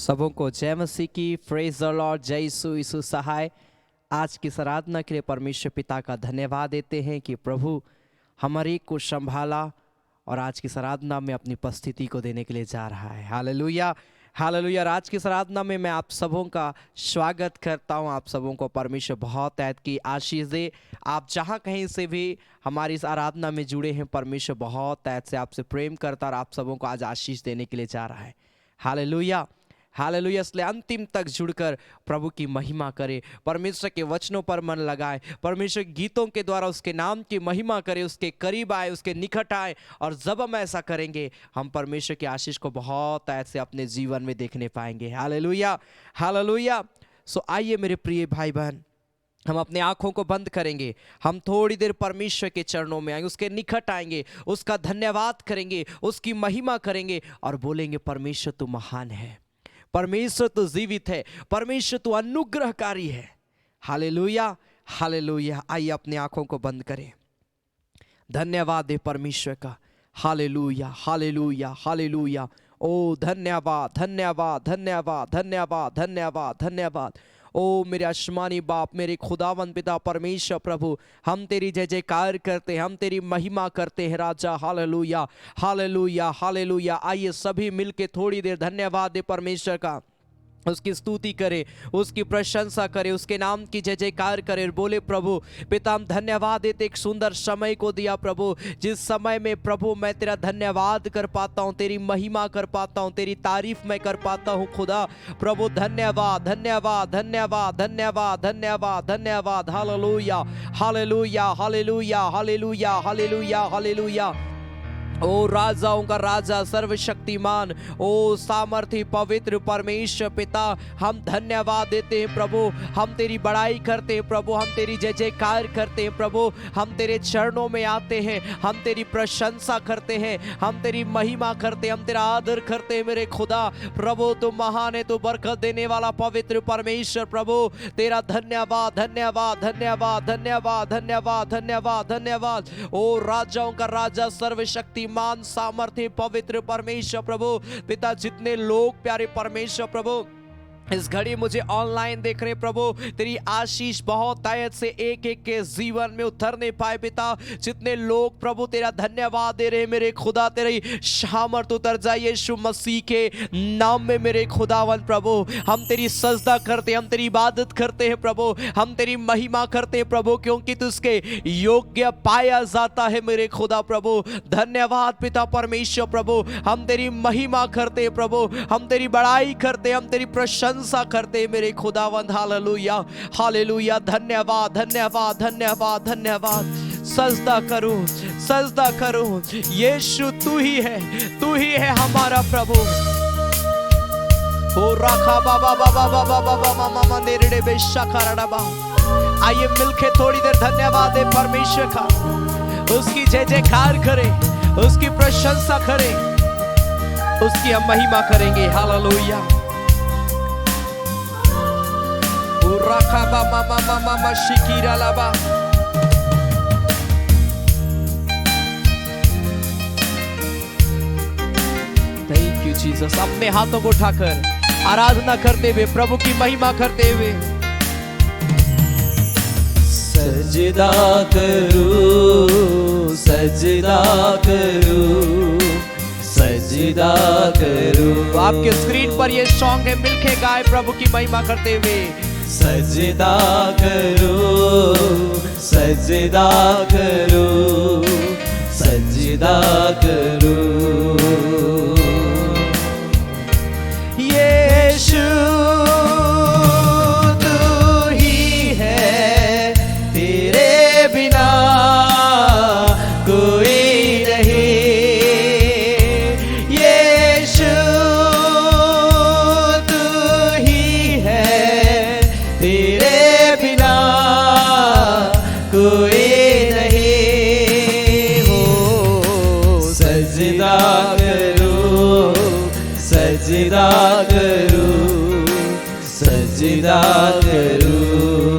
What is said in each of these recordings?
सबों को जय मसीह की, प्रेज द लॉर्ड, जय यीशु सहाय। आज की इस आराधना के लिए परमेश्वर पिता का धन्यवाद देते हैं कि प्रभु हमारे को संभाला और आज की इस आराधना में अपनी उपस्थिति को देने के लिए जा रहा है। Hallelujah hallelujah. और आज की इस आराधना में मैं आप सबों का स्वागत करता हूं। आप सबों को परमेश्वर बहुत ऐत की आशीष दे। आप जहां कहीं से भी हमारी इस आराधना में जुड़े हैं, परमेश्वर बहुत ऐत से आपसे प्रेम करता और आप सबों को आज आशीष देने के लिए जा रहा है। Hallelujah hallelujah. इसलिए अंतिम तक जुड़कर प्रभु की महिमा करें, परमेश्वर के वचनों पर मन लगाए, परमेश्वर के गीतों के द्वारा उसके नाम की महिमा करें, उसके करीब आए, उसके निकट आए। और जब हम ऐसा करेंगे हम परमेश्वर की आशीष को बहुत ऐसे अपने जीवन में देखने पाएंगे। Hallelujah hallelujah. सो आइए मेरे प्रिय भाई बहन, हम अपने आँखों को बंद करेंगे, हम थोड़ी देर परमेश्वर के चरणों में आएंगे, उसके निकट आएंगे, उसका धन्यवाद करेंगे, उसकी महिमा करेंगे और बोलेंगे परमेश्वर तू महान है, परमेश्वर तो जीवित है, परमेश्वर तो अनुग्रहकारी है। Hallelujah hallelujah. आइए अपनी आंखों को बंद करें, धन्यवाद दे परमेश्वर का। Hallelujah hallelujah hallelujah. ओ धन्यवाद धन्यवाद धन्यवाद धन्यवाद धन्यवाद धन्यवाद। ओ मेरे आसमानी बाप, मेरे खुदावंद पिता परमेश्वर प्रभु, हम तेरी जय जयकार करते हैं, हम तेरी महिमा करते हैं राजा। Hallelujah hallelujah hallelujah. आइए सभी मिलके थोड़ी देर धन्यवाद दे परमेश्वर का, उसकी स्तुति करें, उसकी प्रशंसा करें, उसके नाम की जय जयकार करें। बोले प्रभु पिता हम धन्यवाद देते, एक सुंदर समय को दिया प्रभु, जिस समय में प्रभु मैं तेरा धन्यवाद कर पाता हूँ, तेरी महिमा कर पाता हूँ, तेरी तारीफ मैं कर पाता हूँ। खुदा प्रभु धन्यवाद धन्यवाद धन्यवाद धन्यवाद धन्यवाद धन्यवाद। Hallelujah hallelujah hallelujah hallelujah hallelujah hallelujah. ओ राजाओं का राजा, सर्वशक्तिमान, ओ सामर्थी पवित्र परमेश्वर पिता, हम धन्यवाद देते हैं प्रभु, हम तेरी बड़ाई करते हैं प्रभु, हम तेरी जय जयकार करते हैं प्रभु, हम तेरे चरणों में आते हैं, हम तेरी प्रशंसा करते हैं, हम तेरी महिमा करते हैं, हम तेरा आदर करते हैं। मेरे खुदा प्रभु तू महान है, तू बरकत देने वाला पवित्र परमेश्वर प्रभु, तेरा धन्यवाद धन्यवाद धन्यवाद धन्यवाद धन्यवाद धन्यवाद धन्यवाद। ओ राजाओं का राजा, सर्वशक्ति मान, सामर्थ्य पवित्र परमेश्वर प्रभु पिता, जितने लोग प्यारे परमेश्वर प्रभु इस घड़ी मुझे ऑनलाइन देख रहे प्रभु, तेरी आशीष बहुत आयत से एक एक के जीवन में उतरने पाए पिता। जितने लोग प्रभु तेरा धन्यवाद दे रहे मेरे खुदा, तेरी सामर्थ उतर जाए यीशु मसीह के नाम में मेरे खुदावन प्रभु। हम तेरी सजदा करते, हम तेरी इबादत करते हैं प्रभु, हम तेरी महिमा करते हैं प्रभु, क्योंकि तू उसके योग्य पाया जाता है मेरे खुदा प्रभु। धन्यवाद पिता परमेश्वर प्रभु, हम तेरी महिमा करते हैं प्रभु, हम तेरी बड़ाई करते, हम तेरी प्रशंसा करते मेरे खुदावंद। Hallelujah hallelujah. धन्यवाद धन्यवाद धन्यवाद धन्यवाद। सजदा करूं यीशु तू ही है हमारा प्रभु। ओ रखा बाबा बाबा बाबा बाबा मामा नेरड़े बेशकरड़बा। आइए मिलके थोड़ी देर धन्यवाद दे परमेश्वर का, उसकी जय जयकार करें, उसकी प्रशंसा करें, उसकी हम महिमा करेंगे। हालेलुया। Thank you Jesus. अपने हाथों को उठाकर आराधना करते हुए, प्रभु की महिमा करते हुए, सजदा करूं सजदा करूं सजदा करूं। आपके स्क्रीन पर ये सॉन्ग है, मिलके गाए प्रभु की महिमा करते हुए। सजदा करूं सजदा करूं सजदा करूं। यीशु तू ही है, तेरे बिना कोई नहीं। यीशु तू ही है, तेरे बिना कोई नहीं। हो सजदा करूं सजदा करूं सजदा करूं।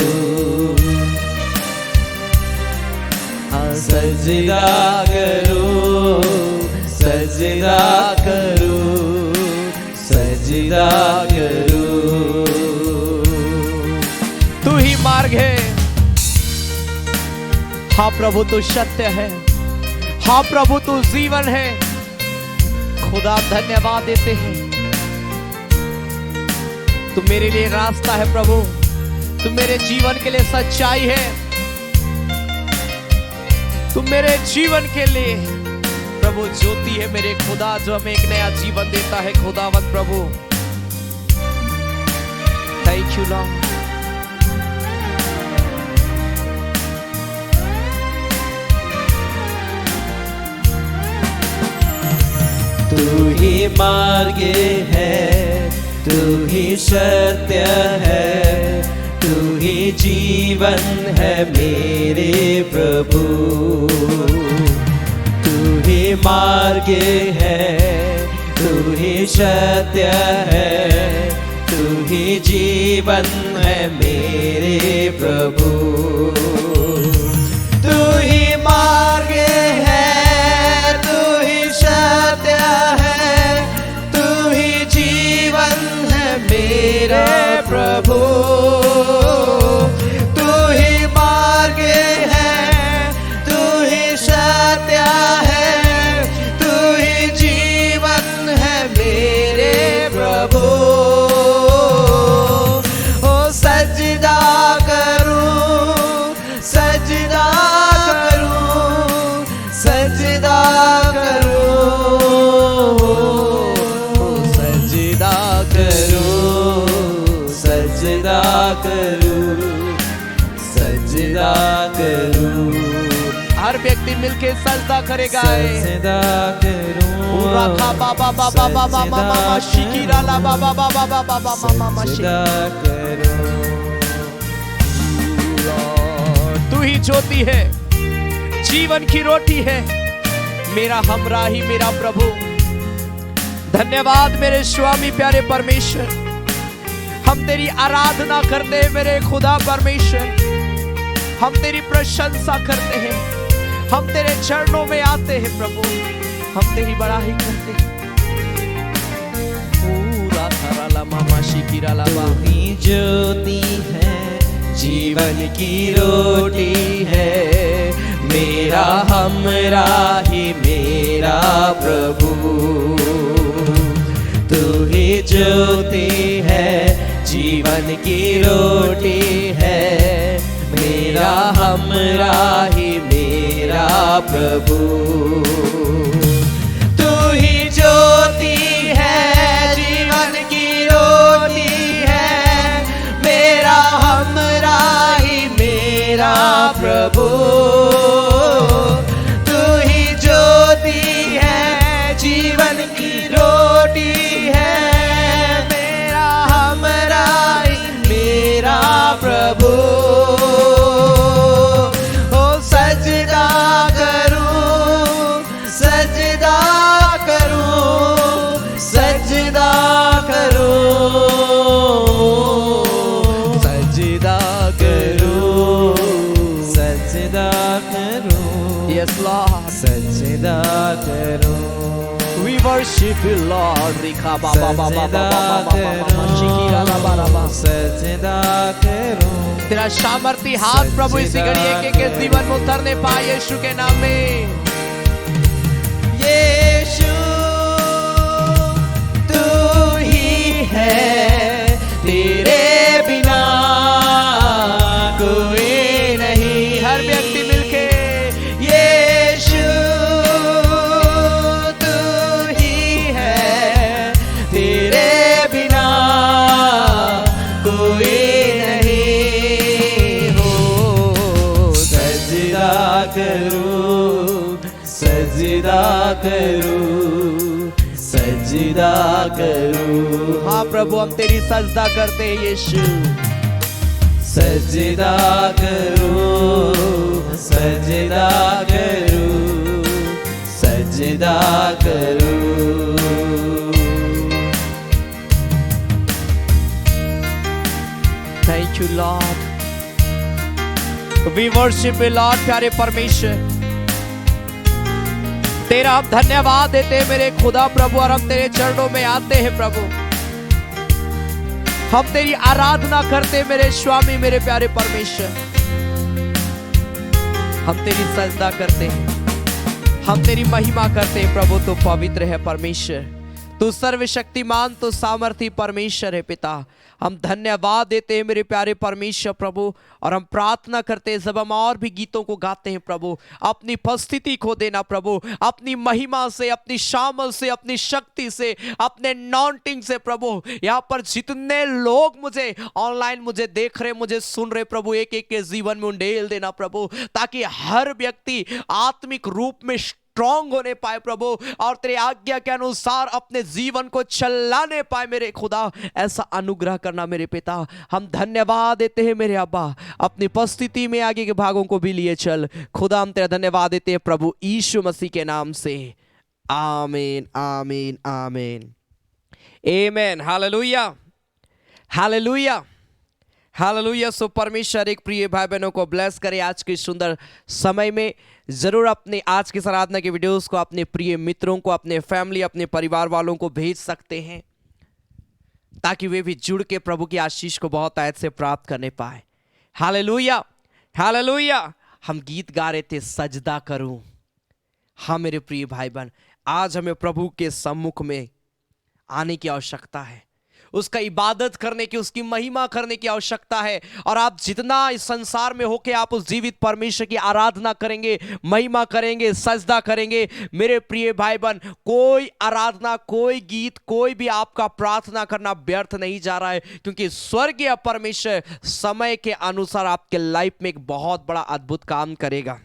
हाँ सजदा करूं सजदा करूं सजदा करूं। मार्ग है। हाँ प्रभु तू सत्य है, हाँ प्रभु तू जीवन है। खुदा धन्यवाद देते हैं, तू मेरे लिए रास्ता है प्रभु, तू मेरे जीवन के लिए सच्चाई है, तू मेरे जीवन के लिए प्रभु ज्योति है मेरे खुदा, जो हमें एक नया जीवन देता है। खुदावंत प्रभु थैंक यू लॉर्ड। तू ही मार्ग है, तू ही सत्य है, तू ही जीवन है मेरे प्रभु। तू ही मार्ग है, तू ही सत्य है, तू ही जीवन है मेरे प्रभु। तू ही मार्ग है, तू ही सत्य है, तू ही जीवन है मेरा प्रभु। तू ही मार्ग है, तू ही सत्य है, तू ही जीवन है मेरे प्रभु। ओ सजदा करूं, सजदा करूं, सजदा करूं, सजदा करूं, सजदा करूं, सजदा करूं। हर व्यक्ति मिलके सजदा करेगा। सजदा करूं, राखा बाबा बाबा बाबा मामा शिकिरा ला बाबा बाबा बाबा मामा सजदा करूं। तू ही ज्योति है, जीवन की रोटी है, मेरा हमराही मेरा प्रभु। धन्यवाद मेरे स्वामी प्यारे परमेश्वर, हम तेरी आराधना करते हैं मेरे खुदा परमेश्वर, हम तेरी प्रशंसा करते हैं, हम तेरे चरणों में आते हैं प्रभु, हम तेरी बड़ाई करते हैं। पूरा थराला मामा शिकिरा ला तू ही ज्योति है, जीवन की रोटी है, मेरा हमराही मेरा प्रभु। तू ही ज्योति है, जीवन की रोटी है, मेरा हमराही मेरा प्रभु। तू ही ज्योति है, जीवन की रोटी है, मेरा हमराही मेरा प्रभु। तू ही ज्योति है, जीवन की रोटी है, मेरा हमराही मेरा प्रभु। ओ सजदा करूं, सजदा करूं, सजदा करूं, सजदा करूं, सजदा करूं। यस लॉर्ड, सजदा करूं। we worship you Lord। रिखा बाबा बाबा बाबा शिकिरा ला बाबा। सजदा करूं। तेरा सामर्थी हाथ प्रभु इसी घड़ी एक के जीवन में उतरने पाए यीशु के नाम में। यीशु तू ही है, तेरे बिना कोई नहीं। हर व्यक्ति मिलके यीशु तू ही है, तेरे बिना कोई नहीं हो। सजदा करूं, सजदा करूं, सजदा करूं। हाँ प्रभु हम तेरी सजदा करते हैं यीशु। सजदा करूं, सजदा करूं, सजदा करूं। Thank you Lord, we worship you Lord. प्यारे परमेश्वर तेरा हम धन्यवाद देते हैं मेरे खुदा प्रभु, और हम तेरे चरणों में आते हैं प्रभु। हम तेरी आराधना करते मेरे स्वामी, मेरे प्यारे परमेश्वर। हम तेरी सजदा करते हैं, हम तेरी महिमा करते हैं प्रभु। तो पवित्र है परमेश्वर, तू सर्वशक्तिमान, तो सामर्थी परमेश्वर है पिता। हम धन्यवाद देते हैं मेरे प्यारे परमेश्वर प्रभु, और हम प्रार्थना करते हैं जब हम और भी गीतों को गाते हैं प्रभु, अपनी उपस्थिति खो देना प्रभु, अपनी महिमा से, अपनी शामल से, अपनी शक्ति से, अपने नॉन्टिंग से प्रभु। यहाँ पर जितने लोग मुझे ऑनलाइन मुझे देख रहे, मुझे सुन रहे प्रभु, एक एक के जीवन में उंडेल देना प्रभु, ताकि हर व्यक्ति आत्मिक रूप में स्ट्रॉन्ग होने पाए प्रभु, और तेरे आज्ञा के अनुसार अपने जीवन को चलाने पाए मेरे खुदा। ऐसा अनुग्रह करना मेरे पिता। हम धन्यवाद देते हैं मेरे अब्बा, अपनी उपस्थिति में आगे के भागों को भी लिए चल खुदा। हम तेरा धन्यवाद देते हैं प्रभु यीशु मसीह के नाम से, आमीन आमीन आमीन आमेन। Hallelujah hallelujah hallelujah. सो परमेश्वर एक प्रिय भाई बहनों को ब्लेस करे आज के सुंदर समय में। जरूर अपने आज की आराधना के वीडियोस को अपने प्रिय मित्रों को, अपने फैमिली, अपने परिवार वालों को भेज सकते हैं, ताकि वे भी जुड़ के प्रभु की आशीष को बहुत आयत से प्राप्त करने पाए। Hallelujah hallelujah. हम गीत गा रहे थे, सजदा करूं। हाँ मेरे प्रिय भाई बहन, आज हमें प्रभु के सम्मुख में आने की आवश्यकता है, उसका इबादत करने की, उसकी महिमा करने की आवश्यकता है। और आप जितना इस संसार में होके आप उस जीवित परमेश्वर की आराधना करेंगे, महिमा करेंगे, सजदा करेंगे मेरे प्रिय भाई बहन, कोई आराधना, कोई गीत, कोई भी आपका प्रार्थना करना व्यर्थ नहीं जा रहा है, क्योंकि स्वर्गीय परमेश्वर समय के अनुसार आपके लाइफ में एक बहुत बड़ा अद्भुत काम करेगा।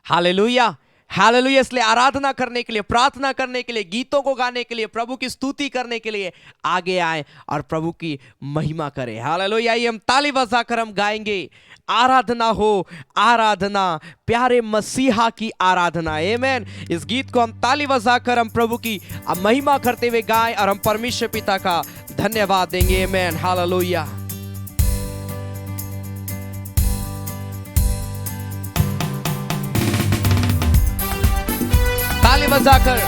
Hallelujah hallelujah. इसलिए आराधना करने के लिए, प्रार्थना करने के लिए, गीतों को गाने के लिए, प्रभु की स्तुति करने के लिए आगे आए और प्रभु की महिमा करें। हालेलुया। आइए हम ताली बजाकर हम गाएंगे, आराधना हो आराधना, प्यारे मसीहा की आराधना। आमेन। इस गीत को हम ताली बजाकर हम प्रभु की महिमा करते हुए गाएं और हम परमेश्वर पिता का धन्यवाद देंगे। Amen hallelujah. ताली बजाकर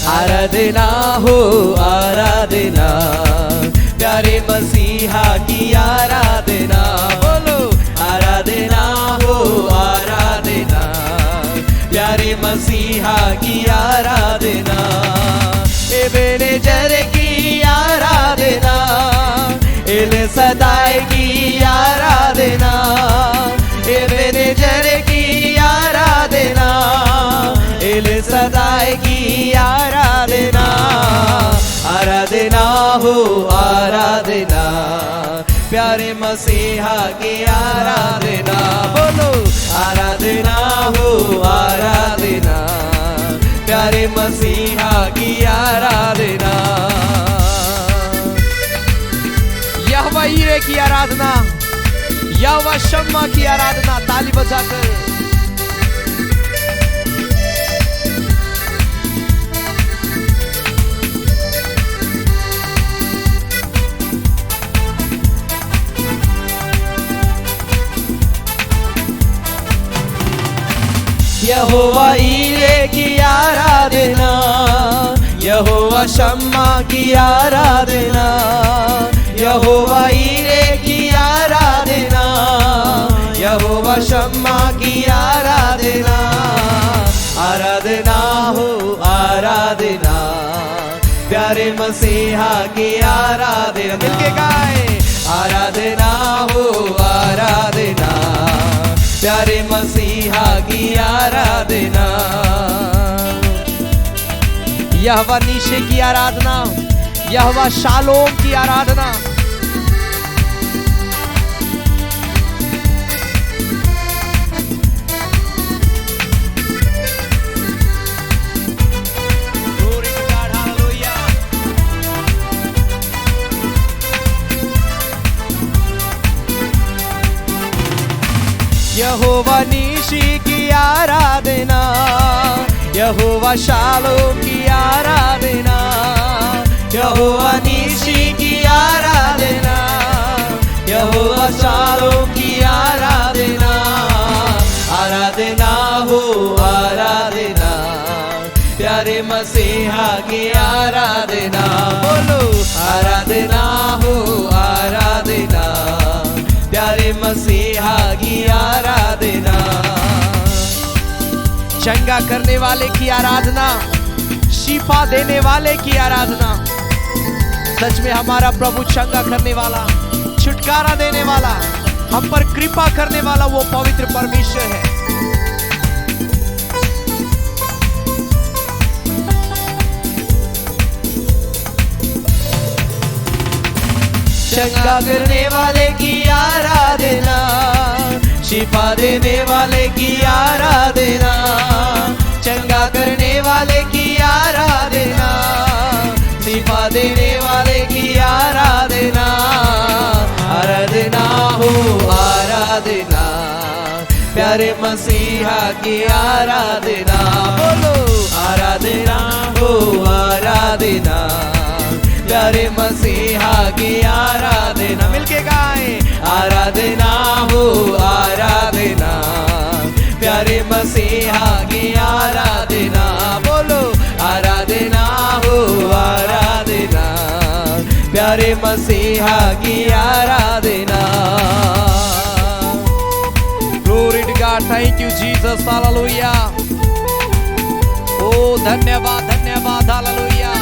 आराधना हो आराधना, प्यारे मसीहा की आराधना। बोलो आराधना हो आराधना, प्यारे मसीहा की आराधना। एबेनेजर की आराधना, एल सदाई की आराधना। एबेनेजर की आराधना, एल सदाई की आराधना। आराधना हो आराधना, प्यारे मसीहा की आराधना। बोलो आराधना हो आराधना, प्यारे मसीहा की आराधना। यहोवा यीरे की आराधना, यहोवा शम्मा की आराधना। ताली बजाकर यहोवा यीरे की आराधना, यहोवा शम्मा की आराधना। यहोवा यीरे की आराधना, यहोवा शम्मा की आराधना। आराधना हो आराधना, प्यारे मसीहा की आराधना। मिलके गाए आराधना हो आराधना, प्यारे मसीहा की आराधना। यहोवा नीशे की आराधना, यहोवा शालोम की आराधना। यहोवा नीशी की आराधना, यहोवा शालोम की आराधना। यहोवा नीशी की आराधना, यहोवा शालोम की आराधना, आराधना हो आराधना, प्यारे मसीहा की आराधना। बोलो आराधना हो आराधना, प्यारे मसीहा की आराधना। चंगा करने वाले की आराधना, शिफा देने वाले की आराधना। सच में हमारा प्रभु चंगा करने वाला, छुटकारा देने वाला, हम पर कृपा करने वाला वो पवित्र परमेश्वर है। चंगा करने वाले की आराधना, शिफा देने वाले की आराधना, चंगा करने वाले की आराधना, शिफा देने वाले की आराधना। आराधना हो आराधना, प्यारे मसीहा की आराधना। बोलो आराधना हो आराधना, प्यारे मसीहा की आराधना। मिलके गाए आराधना हो आराधना, प्यारे मसीहा की आराधना। बोलो आराधना हो आराधना, प्यारे मसीहा की आराधना। Glory to God, thank you Jesus, hallelujah। ओ धन्यवाद धन्यवाद, hallelujah.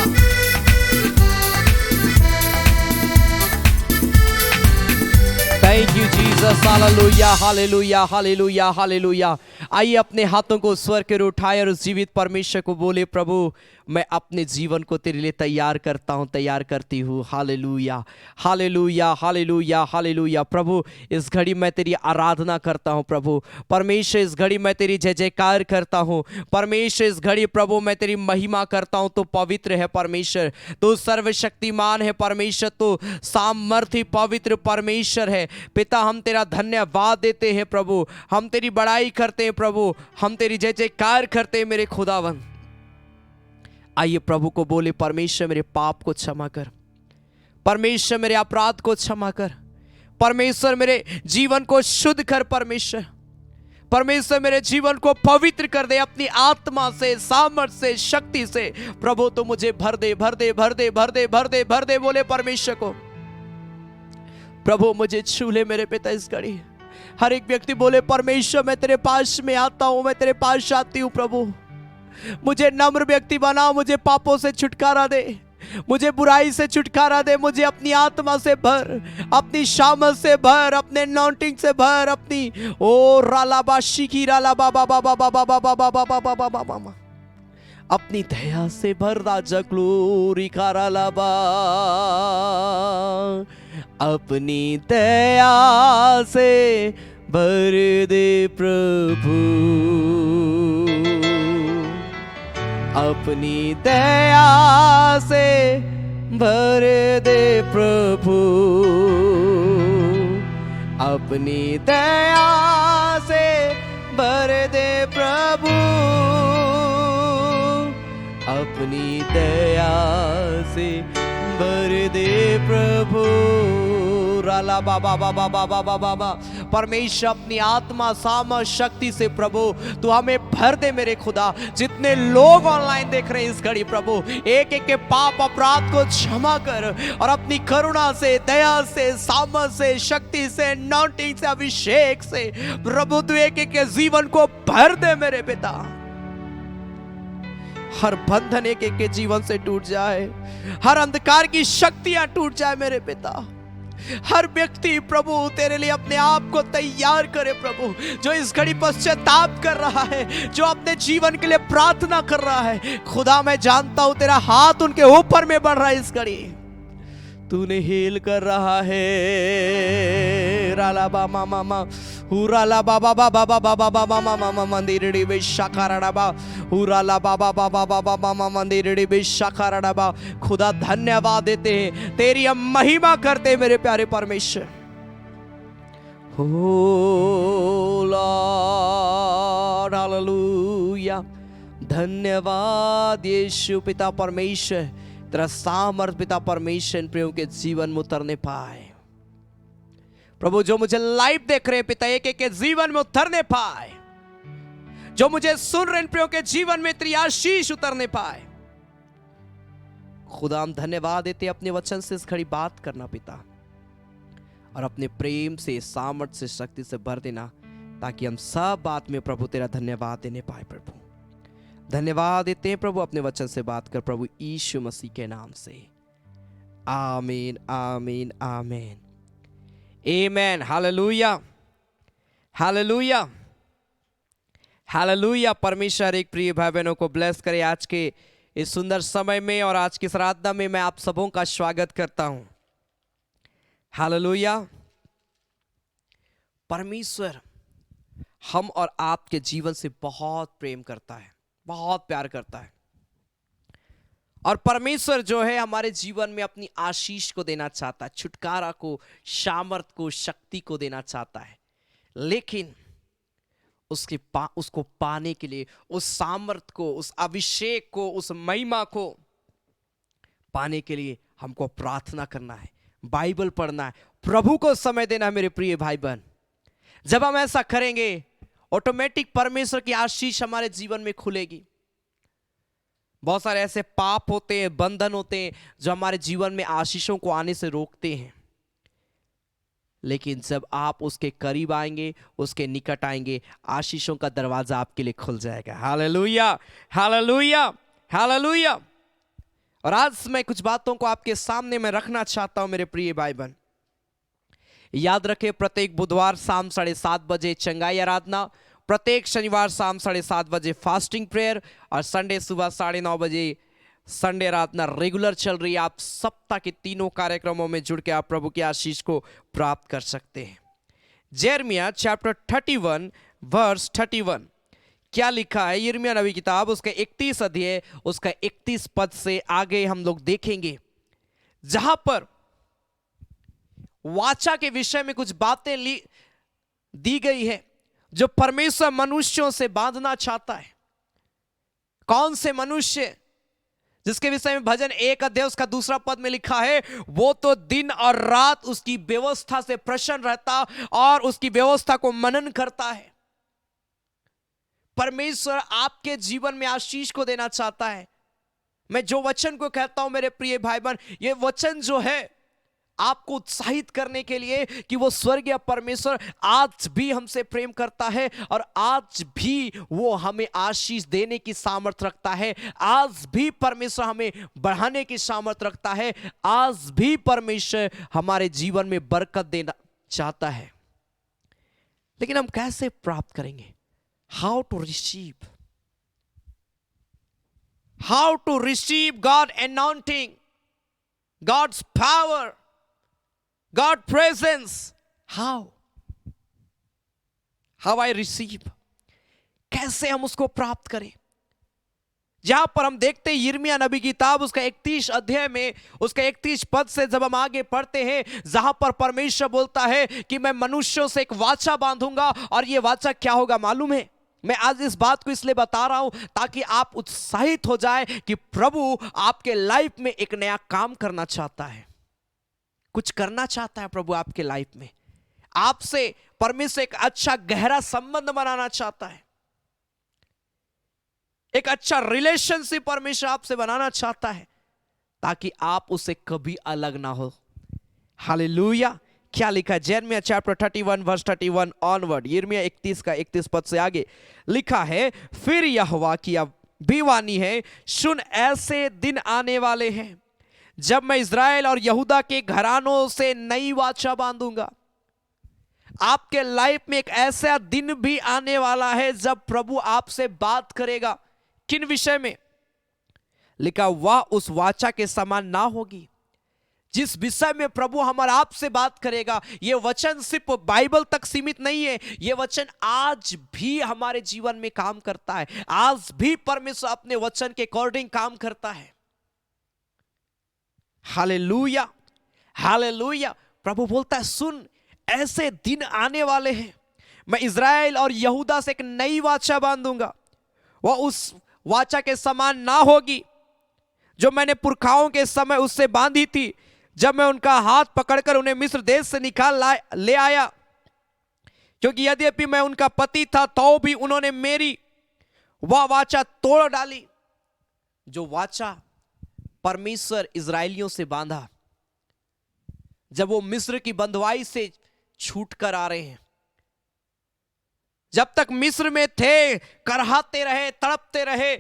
Thank you Jesus, hallelujah hallelujah hallelujah hallelujah. आइए अपने हाथों को स्वर के उठाए और उस जीवित परमेश्वर को बोले, प्रभु मैं अपने जीवन को तेरे लिए तैयार करता हूँ, तैयार करती हूँ। Hallelujah hallelujah hallelujah hallelujah. प्रभु इस घड़ी मैं तेरी आराधना करता हूँ। प्रभु परमेश्वर इस घड़ी मैं तेरी जय जयकार करता हूँ। परमेश्वर इस घड़ी प्रभु मैं तेरी महिमा करता हूँ। तो पवित्र है परमेश्वर, तो सर्वशक्तिमान है परमेश्वर, तो सामर्थी पवित्र परमेश्वर है। पिता हम तेरा धन्यवाद देते हैं प्रभु, हम तेरी बड़ाई करते हैं प्रभु, हम तेरी जय जयकार करते हैं मेरे खुदावन। आइए प्रभु को बोले, परमेश्वर मेरे पाप को क्षमा कर, परमेश्वर मेरे अपराध को क्षमा कर, परमेश्वर मेरे जीवन को शुद्ध कर, परमेश्वर परमेश्वर मेरे जीवन को पवित्र कर दे अपनी आत्मा से, सामर्थ से, शक्ति से। प्रभु तो मुझे भर दे भर दे भर दे भर दे भर दे भर दे। बोले परमेश्वर को, प्रभु मुझे छू ले मेरे पिता इस घड़ी। हर एक व्यक्ति बोले, परमेश्वर मैं तेरे पास में आता हूं, मैं तेरे पास आती हूं। प्रभु मुझे नम्र व्यक्ति बनाओ, मुझे पापों से छुटकारा दे, मुझे बुराई से छुटकारा दे, मुझे अपनी आत्मा से भर, अपनी शामत से भर, अपने नॉन्टिंग से भर, अपनी ओ रालाबा शिकी रालाबा बाबा बाबा बाबा बाबा बाबा बाबा बाबा, अपनी दया से भर राजा ग्लोरी का रालाबा, अपनी दया से भर दे प्रभु, अपनी दया से भर दे प्रभु, अपनी दया से भर दे प्रभु, अपनी दया से भर दे प्रभु। राला बाबा बाबा बाबा बाबा बाबा। परमेश्वर अपनी आत्मा सामर्थ शक्ति से प्रभु तू हमें भर दे मेरे खुदा। जितने लोग ऑनलाइन देख रहे हैं इस घड़ी प्रभु, एक एक के पाप अपराध को क्षमा कर और अपनी करुणा से, दया से, सामर्थ से, शक्ति से, नॉटिंग से, अभिषेक से प्रभु तू एक एक के जीवन को भर दे मेरे पिता। हर बंधन एक एक के जीवन से टूट जाए, हर अंधकार की शक्तियां टूट जाए मेरे पिता। हर व्यक्ति प्रभु तेरे लिए अपने आप को तैयार करे प्रभु, जो इस घड़ी पश्चाताप कर रहा है, जो अपने जीवन के लिए प्रार्थना कर रहा है। खुदा मैं जानता हूं तेरा हाथ उनके ऊपर में बढ़ रहा है इस घड़ी, तूने हील कर रहा है। राला बामा मामा हुराला बाबा बाबा बाबा बाबा मामा मामा मंदिरड़ी बेशाखाराडा हुराला बाबा बाबा बाबा मामा मंदिरड़ी बेशाखाराडा। खुदा धन्यवाद देते हैं, तेरी हम महिमा करते हैं मेरे प्यारे परमेश्वर। हो लॉर्ड हालेलुया। धन्यवाद यीशु पिता परमेश्वर, तेरा सामर्थ पिता परमेश्वर इन प्रियों के जीवन में उतरने पाए। प्रभु जो मुझे लाइव देख रहे हैं पिता, एक एक के जीवन में उतरने पाए, जो मुझे सुन रहे इन प्रियों के जीवन में तेरी आशीष उतरने पाए। खुदा हम धन्यवाद देते अपने वचन से इस घड़ी बात करना पिता, और अपने प्रेम से, सामर्थ्य से, शक्ति से भर देना, ताकि हम सब बात में प्रभु तेरा धन्यवाद देने पाए। प्रभु धन्यवाद देते हैं प्रभु, अपने वचन से बात कर प्रभु यीशु मसीह के नाम से, आमीन आमीन आमीन आमेन। Hallelujah hallelujah hallelujah. परमेश्वर एक प्रिय भाई बहनों को ब्लेस करे आज के इस सुंदर समय में, और आज की आराधना में मैं आप सबों का स्वागत करता हूं। हालेलुया। परमेश्वर हम और आपके जीवन से बहुत प्रेम करता है, बहुत प्यार करता है, और परमेश्वर जो है हमारे जीवन में अपनी आशीष को देना चाहता है, छुटकारा को, सामर्थ को, शक्ति को देना चाहता है। लेकिन उसको पाने के लिए, उस सामर्थ को, उस अभिषेक को, उस महिमा को पाने के लिए हमको प्रार्थना करना है, बाइबल पढ़ना है, प्रभु को समय देना है। मेरे प्रिय भाई बहन, जब हम ऐसा करेंगे ऑटोमेटिक परमेश्वर की आशीष हमारे जीवन में खुलेगी। बहुत सारे ऐसे पाप होते हैं, बंधन होते हैं जो हमारे जीवन में आशीषों को आने से रोकते हैं, लेकिन जब आप उसके करीब आएंगे, उसके निकट आएंगे, आशीषों का दरवाजा आपके लिए खुल जाएगा। Hallelujah hallelujah hallelujah. और आज मैं कुछ बातों को आपके सामने में रखना चाहता हूं मेरे प्रिय भाई बहन। याद रखें, प्रत्येक बुधवार शाम 7:30 बजे चंगाई आराधना, प्रत्येक शनिवार शाम 7:30 बजे फास्टिंग प्रेयर, और संडे सुबह 9:30 बजे संडे आराधना रेगुलर चल रही है। आप सप्ताह के तीनों कार्यक्रमों में जुड़ के आप प्रभु की आशीष को प्राप्त कर सकते हैं। यिर्मयाह चैप्टर 31 वर्स 31 क्या लिखा है? यिर्मयाह नबी किताब उसका 31 अध्याय उसका 31 पद से आगे हम लोग देखेंगे, जहां पर वाचा के विषय में कुछ बातें दी गई है जो परमेश्वर मनुष्यों से बांधना चाहता है। कौन से मनुष्य? जिसके विषय में भजन 1 अध्याय उसका 2 पद में लिखा है, वो तो दिन और रात उसकी व्यवस्था से प्रसन्न रहता और उसकी व्यवस्था को मनन करता है। परमेश्वर आपके जीवन में आशीष को देना चाहता है। मैं जो वचन को कहता हूं मेरे प्रिय भाई बहन, ये वचन जो है आपको उत्साहित करने के लिए कि वो स्वर्गीय परमेश्वर आज भी हमसे प्रेम करता है, और आज भी वो हमें आशीष देने की सामर्थ रखता है। आज भी परमेश्वर हमें बढ़ाने की सामर्थ रखता है। आज भी परमेश्वर हमारे जीवन में बरकत देना चाहता है। लेकिन हम कैसे प्राप्त करेंगे? How to receive God anointing, God's power, God presence. How I receive? कैसे हम उसको प्राप्त करें? जहां पर हम देखते हैं यिर्मयाह नबी की किताब उसका 31 अध्याय में उसका 31 पद से जब हम आगे पढ़ते हैं, जहां पर परमेश्वर बोलता है कि मैं मनुष्यों से एक वाचा बांधूंगा, और यह वाचा क्या होगा मालूम है? मैं आज इस बात को इसलिए बता रहा हूं ताकि आप उत्साहित हो जाए कि प्रभु आपके लाइफ में एक नया काम करना चाहता है, कुछ करना चाहता है। प्रभु आपके लाइफ में आपसे परमेश्वर एक अच्छा गहरा संबंध बनाना चाहता है, एक अच्छा रिलेशनशिप परमेश्वर आपसे बनाना चाहता है, ताकि आप उससे कभी अलग ना हो। हालेलुया। क्या लिखा है? यिर्मयाह चैप्टर 31 वर्स 31 ऑनवर्ड, यिर्मयाह 31 का 31 पद से आगे लिखा है, फिर यहोवा की भी वाणी है, सुन ऐसे दिन आने वाले हैं जब मैं इज़राइल और यहूदा के घरानों से नई वाचा बांधूंगा। आपके लाइफ में एक ऐसा दिन भी आने वाला है जब प्रभु आपसे बात करेगा। किन विषय में? लिखा, वह उस वाचा के समान ना होगी। जिस विषय में प्रभु हमारे आपसे बात करेगा, यह वचन सिर्फ बाइबल तक सीमित नहीं है, यह वचन आज भी हमारे जीवन में काम करता है। आज भी परमेश्वर अपने वचन के अकॉर्डिंग काम करता है। Hallelujah hallelujah. प्रभु बोलता है, सुन ऐसे दिन आने वाले हैं, मैं इज़राइल और यहूदा से एक नई वाचा बांधूंगा। वह उस वाचा के समान ना होगी जो मैंने पुरखाओं के समय उससे बांधी थी, जब मैं उनका हाथ पकड़कर उन्हें मिस्र देश से ले आया, क्योंकि यद्यपि मैं उनका पति था तो भी उन्होंने मेरी वह वाचा तोड़ डाली। जो वाचा परमेश्वर इजरायलियों से बांधा जब वो मिस्र की बंधुआई से छूट कर आ रहे हैं, जब तक मिस्र में थे करहाते रहे, तड़पते रहे,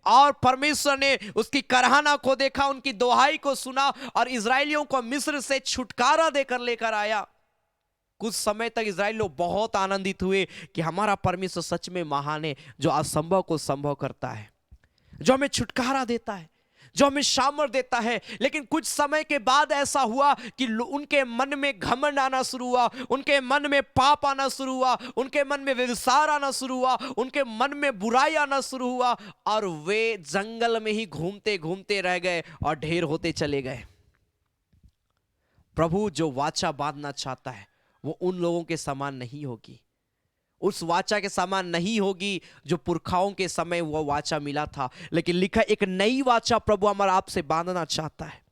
और परमेश्वर ने उसकी करहाना को देखा, उनकी दोहाई को सुना और इजरायलियों को मिस्र से छुटकारा देकर लेकर आया। कुछ समय तक इजराइल लोग बहुत आनंदित हुए कि हमारा परमेश्वर सच में महान है, जो असंभव को संभव करता है, जो हमें छुटकारा देता है, जो हमें सामर्थ देता है। लेकिन कुछ समय के बाद ऐसा हुआ कि उनके मन में घमंड आना शुरू हुआ, उनके मन में पाप आना शुरू हुआ, उनके मन में व्यभिचार आना शुरू हुआ, उनके मन में बुराई आना शुरू हुआ, और वे जंगल में ही घूमते घूमते रह गए और ढेर होते चले गए। प्रभु जो वाचा बांधना चाहता है वो उन लोगों के समान नहीं होगी, उस वाचा के समान नहीं होगी जो पुरखाओं के समय वह वाचा मिला था। लेकिन लिखा एक नई वाचा प्रभु हमारा आपसे बांधना चाहता है।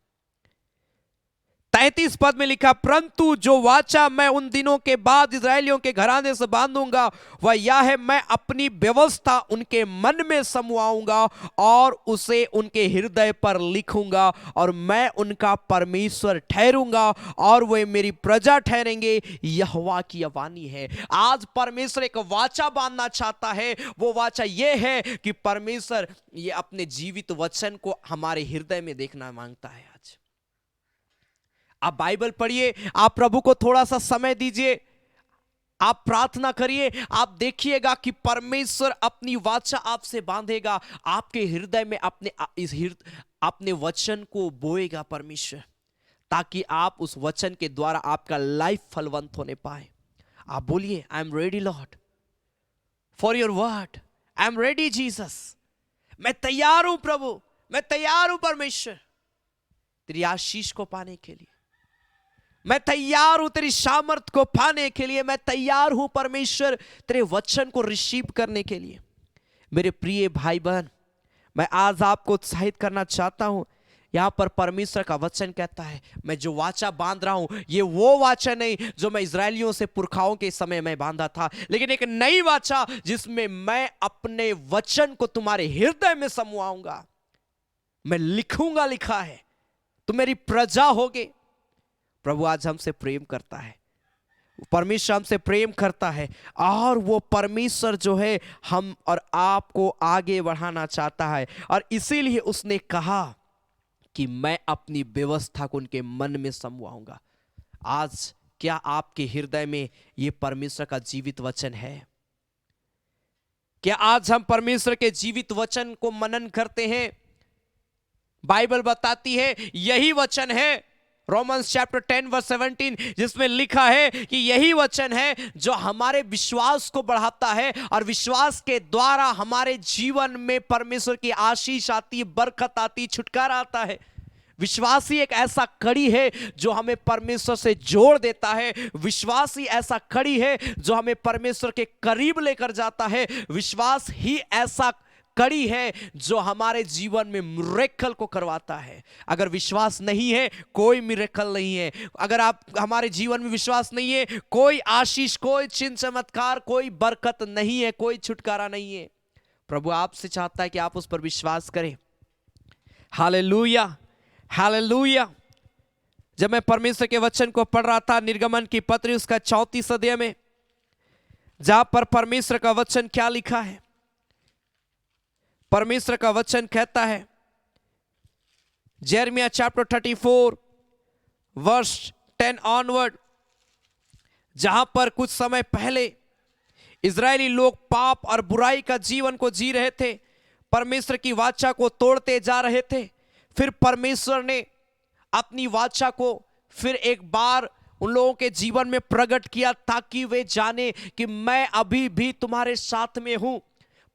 33 पद में लिखा, परंतु जो वाचा मैं उन दिनों के बाद इजरायलियों के घराने से बांधूंगा वह यह है, मैं अपनी व्यवस्था उनके मन में समवाऊंगा और उसे उनके हृदय पर लिखूंगा, और मैं उनका परमेश्वर ठहरूंगा और वे मेरी प्रजा ठहरेंगे। यहोवा की यह वाणी है। आज परमेश्वर एक वाचा बांधना चाहता है। वो वाचा ये है कि परमेश्वर ये अपने जीवित वचन को हमारे हृदय में देखना मांगता है। आज आप बाइबल पढ़िए, आप प्रभु को थोड़ा सा समय दीजिए, आप प्रार्थना करिए, आप देखिएगा कि परमेश्वर अपनी वाचा आपसे बांधेगा, आपके हृदय में अपने वचन को बोएगा परमेश्वर, ताकि आप उस वचन के द्वारा आपका लाइफ फलवंत होने पाए। आप बोलिए, I am ready Lord for your word, I am ready Jesus, मैं तैयार हूं प्रभु, मैं तैयार हूं परमेश्वर तेरी आशीष को पाने के लिए, मैं तैयार हूं तेरी सामर्थ को पाने के लिए, मैं तैयार हूं परमेश्वर तेरे वचन को रिसीव करने के लिए। मेरे प्रिय भाई बहन, मैं आज आपको उत्साहित करना चाहता हूं। यहां पर परमेश्वर का वचन कहता है, मैं जो वाचा बांध रहा हूं ये वो वाचा नहीं जो मैं इजरायलियों से पुरखाओं के समय में बांधा था, लेकिन एक नई वाचा जिसमें मैं अपने वचन को तुम्हारे हृदय में समवाऊंगा, मैं लिखूंगा, लिखा है, तुम मेरी प्रजा होगे। प्रभु आज हमसे प्रेम करता है, परमेश्वर हमसे प्रेम करता है, और वो परमेश्वर जो है हम और आपको आगे बढ़ाना चाहता है, और इसीलिए उसने कहा कि मैं अपनी व्यवस्था को उनके मन में समवाऊंगा। आज क्या आपके हृदय में ये परमेश्वर का जीवित वचन है? क्या आज हम परमेश्वर के जीवित वचन को मनन करते हैं? बाइबल बताती है यही वचन है, रोमन्स चैप्टर 10 वर्स 17, जिसमें लिखा है कि यही वचन है जो हमारे विश्वास को बढ़ाता है, और विश्वास के द्वारा हमारे जीवन में परमेश्वर की आशीष आती है, बरकत आती है, छुटकारा आता है। विश्वास ही एक ऐसा कड़ी है जो हमें परमेश्वर से जोड़ देता है। विश्वास ही ऐसा कड़ी है जो हमें परमेश्वर के करीब लेकर जाता है। विश्वास ही ऐसा कड़ी है जो हमारे जीवन में मिरेकल को करवाता है। अगर विश्वास नहीं है कोई मिरेकल नहीं है। अगर आप हमारे जीवन में विश्वास नहीं है, कोई आशीष, कोई चिन्ह चमत्कार, कोई बरकत नहीं है, कोई छुटकारा नहीं है। प्रभु आपसे चाहता है कि आप उस पर विश्वास करें। Hallelujah, hallelujah. जब मैं परमेश्वर के वचन को पढ़ रहा था, निर्गमन की पत्री उसका 34 अध्याय में, जहां पर परमेश्वर का वचन क्या लिखा है, परमेश्वर का वचन कहता है, जेरमिया चैप्टर 34 वर्स 10 ऑनवर्ड, जहां पर कुछ समय पहले इजरायली लोग पाप और बुराई का जीवन को जी रहे थे, परमेश्वर की वाचा को तोड़ते जा रहे थे। फिर परमेश्वर ने अपनी वाचा को फिर एक बार उन लोगों के जीवन में प्रकट किया, ताकि वे जाने कि मैं अभी भी तुम्हारे साथ में हूं।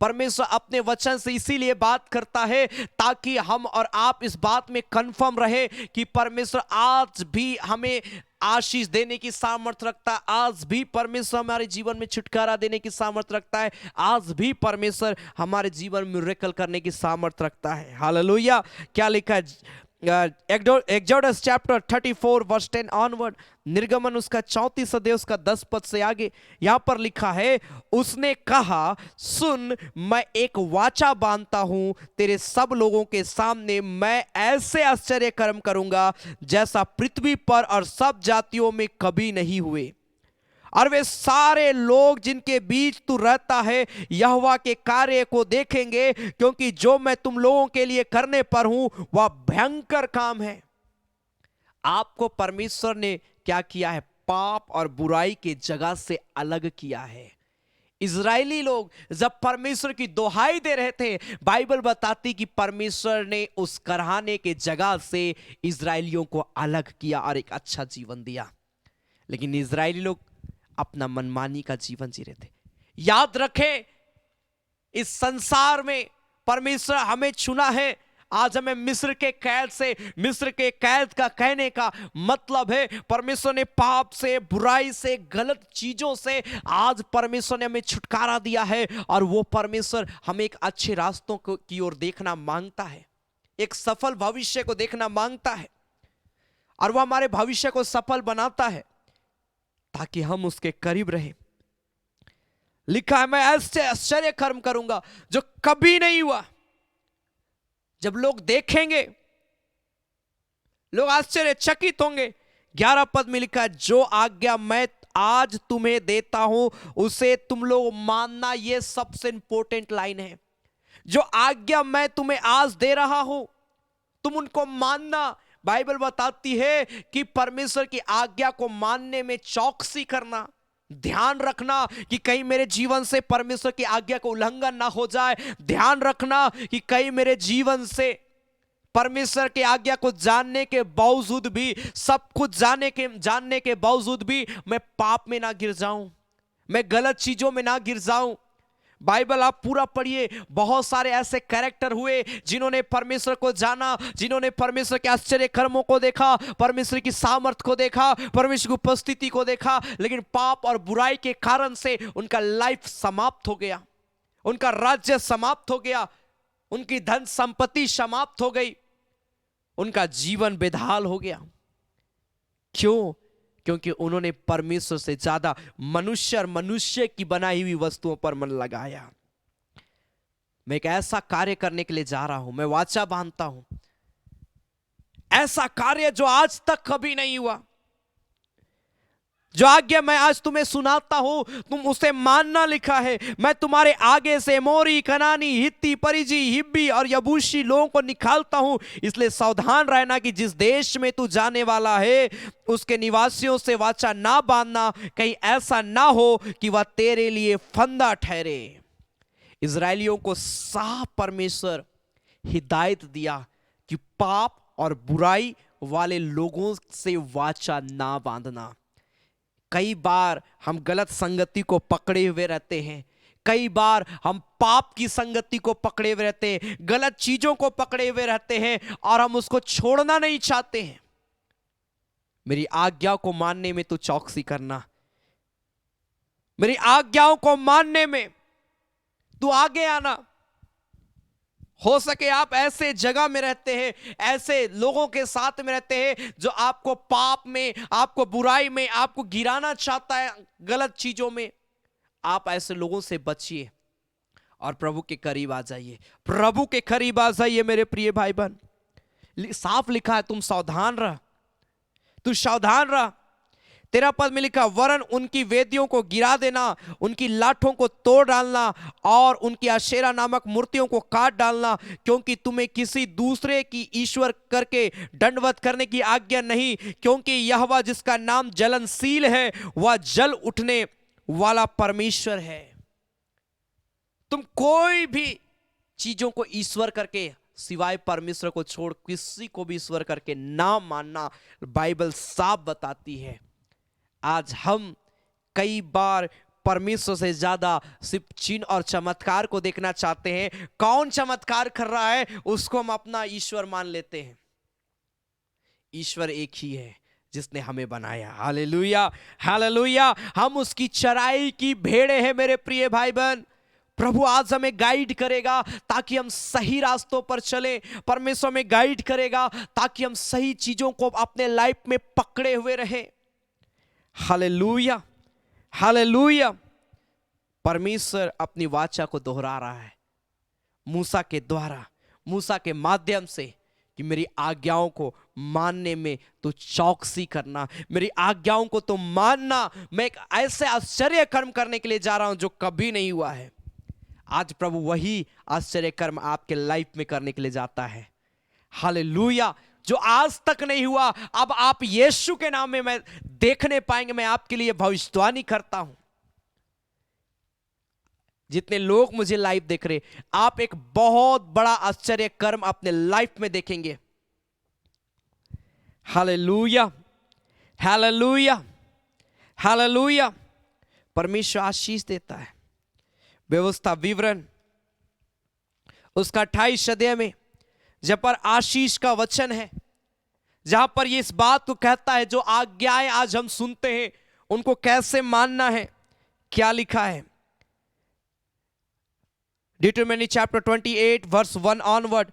परमेश्वर अपने वचन से इसीलिए बात करता है ताकि हम और आप इस बात में कंफर्म रहे कि परमेश्वर आज भी हमें आशीष देने की सामर्थ्य रखता है। आज भी परमेश्वर हमारे जीवन में छुटकारा देने की सामर्थ्य रखता है। आज भी परमेश्वर हमारे जीवन में मिरेकल करने की सामर्थ्य रखता है। हालेलुया। क्या लिखा है एक्सोडस चैप्टर 34 वर्स 10 ऑनवर्ड, निर्गमन उसका 34 अध्याय उसका 10 पद से आगे यहां पर लिखा है, उसने कहा सुन, मैं एक वाचा बांधता हूं तेरे सब लोगों के सामने, मैं ऐसे आश्चर्य कर्म करूंगा जैसा पृथ्वी पर और सब जातियों में कभी नहीं हुए, और वे सारे लोग जिनके बीच तू रहता है यहोवा के कार्य को देखेंगे, क्योंकि जो मैं तुम लोगों के लिए करने पर हूं वह भयंकर काम है। आपको परमेश्वर ने क्या किया है? पाप और बुराई की जगह से अलग किया है। इजरायली लोग जब परमेश्वर की दोहाई दे रहे थे, बाइबल बताती कि परमेश्वर ने उस कराहने के जगह से इजरायलियों को अलग किया और एक अच्छा जीवन दिया। लेकिन इजरायली लोग अपना मनमानी का जीवन जी रहे थे। याद रखें, इस संसार में परमेश्वर हमें चुना है। आज हमें मिस्र के कैद से, मिस्र के कैद का कहने का मतलब है परमेश्वर ने पाप से, बुराई से, गलत चीजों से आज परमेश्वर ने हमें छुटकारा दिया है, और वो परमेश्वर हमें एक अच्छे रास्तों की ओर देखना मांगता है, एक सफल भविष्य को देखना मांगता है, और वो हमारे भविष्य को सफल बनाता है ताकि हम उसके करीब रहें। लिखा है, मैं ऐसे आश्चर्य कर्म करूंगा जो कभी नहीं हुआ। जब लोग देखेंगे, लोग आश्चर्यचकित होंगे। 11 पद में लिखा है, जो आज्ञा मैं आज तुम्हें देता हूं उसे तुम लोग मानना। यह सबसे इंपॉर्टेंट लाइन है। जो आज्ञा मैं तुम्हें आज दे रहा हूं तुम उनको मानना। बाइबल बताती है कि परमेश्वर की आज्ञा को मानने में चौकसी करना, ध्यान रखना कि कहीं मेरे जीवन से परमेश्वर की आज्ञा का उल्लंघन ना हो जाए। ध्यान रखना कि कहीं मेरे जीवन से परमेश्वर की आज्ञा को जानने के बावजूद भी, सब कुछ जानने के बावजूद भी मैं पाप में ना गिर जाऊं, मैं गलत चीजों में ना गिर जाऊं। बाइबल आप पूरा पढ़िए, बहुत सारे ऐसे कैरेक्टर हुए जिन्होंने परमेश्वर को जाना, जिन्होंने परमेश्वर के आश्चर्य कर्मों को देखा, परमेश्वर की सामर्थ को देखा, परमेश्वर की उपस्थिति को देखा, लेकिन पाप और बुराई के कारण से उनका लाइफ समाप्त हो गया, उनका राज्य समाप्त हो गया, उनकी धन संपत्ति समाप्त हो गई, उनका जीवन बेहाल हो गया। क्यों? क्योंकि उन्होंने परमेश्वर से ज्यादा मनुष्य और मनुष्य की बनाई हुई वस्तुओं पर मन लगाया। मैं एक ऐसा कार्य करने के लिए जा रहा हूं, मैं वाचा बांधता हूं, ऐसा कार्य जो आज तक कभी नहीं हुआ। जो आज्ञा मैं आज तुम्हें सुनाता हूं तुम उसे मानना। लिखा है, मैं तुम्हारे आगे से मोरी, कनानी, हित्ती, परिजी, हिब्बी और यबूसी लोगों को निकालता हूं, इसलिए सावधान रहना कि जिस देश में तू जाने वाला है उसके निवासियों से वाचा ना बांधना, कहीं ऐसा ना हो कि वह तेरे लिए फंदा ठहरे। इजरायलियों को साफ परमेश्वर हिदायत दिया कि पाप और बुराई वाले लोगों से वाचा ना बांधना। कई बार हम गलत संगति को पकड़े हुए रहते हैं, कई बार हम पाप की संगति को पकड़े हुए रहते हैं, गलत चीजों को पकड़े हुए रहते हैं और हम उसको छोड़ना नहीं चाहते हैं। मेरी आज्ञा को मानने में तू चौकसी करना, मेरी आज्ञाओं को मानने में तू आगे आना। हो सके आप ऐसे जगह में रहते हैं, ऐसे लोगों के साथ में रहते हैं जो आपको पाप में, आपको बुराई में, आपको गिराना चाहता है गलत चीजों में। आप ऐसे लोगों से बचिए और प्रभु के करीब आ जाइए, प्रभु के करीब आ जाइए मेरे प्रिय भाई बहन। साफ लिखा है, तुम सावधान रह, तू सावधान रह। 13 पद में लिखा, वरन उनकी वेदियों को गिरा देना, उनकी लाठों को तोड़ डालना और उनकी अशेरा नामक मूर्तियों को काट डालना, क्योंकि तुम्हें किसी दूसरे की ईश्वर करके दंडवत करने की आज्ञा नहीं, क्योंकि यहोवा जिसका नाम जलनशील है वह जल उठने वाला परमेश्वर है। तुम कोई भी चीजों को ईश्वर करके सिवाय परमेश्वर को छोड़ किसी को भी ईश्वर करके ना मानना, बाइबल साफ बताती है। आज हम कई बार परमेश्वर से ज्यादा सिर्फ चिन्ह और चमत्कार को देखना चाहते हैं। कौन चमत्कार कर रहा है उसको हम अपना ईश्वर मान लेते हैं। ईश्वर एक ही है जिसने हमें बनाया। Hallelujah, hallelujah. हम उसकी चराई की भेड़ें हैं मेरे प्रिय भाई बहन। प्रभु आज हमें गाइड करेगा ताकि हम सही रास्तों पर चलें। परमेश्वर हमें गाइड करेगा ताकि हम सही चीजों को अपने लाइफ में पकड़े हुए रहें। Hallelujah, hallelujah. परमेश्वर अपनी वाचा को दोहरा रहा है मूसा के द्वारा, मूसा के माध्यम से, कि मेरी आज्ञाओं को मानने में तो चौकसी करना, मेरी आज्ञाओं को तो मानना। मैं एक ऐसे आश्चर्य कर्म करने के लिए जा रहा हूं जो कभी नहीं हुआ है। आज प्रभु वही आश्चर्य कर्म आपके लाइफ में करने के लिए जाता है। हालेलुया। जो आज तक नहीं हुआ, अब आप यीशु के नाम में मैं देखने पाएंगे। मैं आपके लिए भविष्यवाणी करता हूं। जितने लोग मुझे लाइव देख रहे, आप एक बहुत बड़ा आश्चर्य कर्म अपने लाइफ में देखेंगे। Hallelujah, hallelujah, hallelujah. परमेश्वर आशीष देता है। व्यवस्था विवरण उसका 28 अध्याय में जहां पर आशीष का वचन है, जहां पर ये इस बात को कहता है जो आज्ञाएं आज हम सुनते हैं उनको कैसे मानना है। क्या लिखा है? डिटरमिनी चैप्टर 28 वर्स 1 ऑनवर्ड,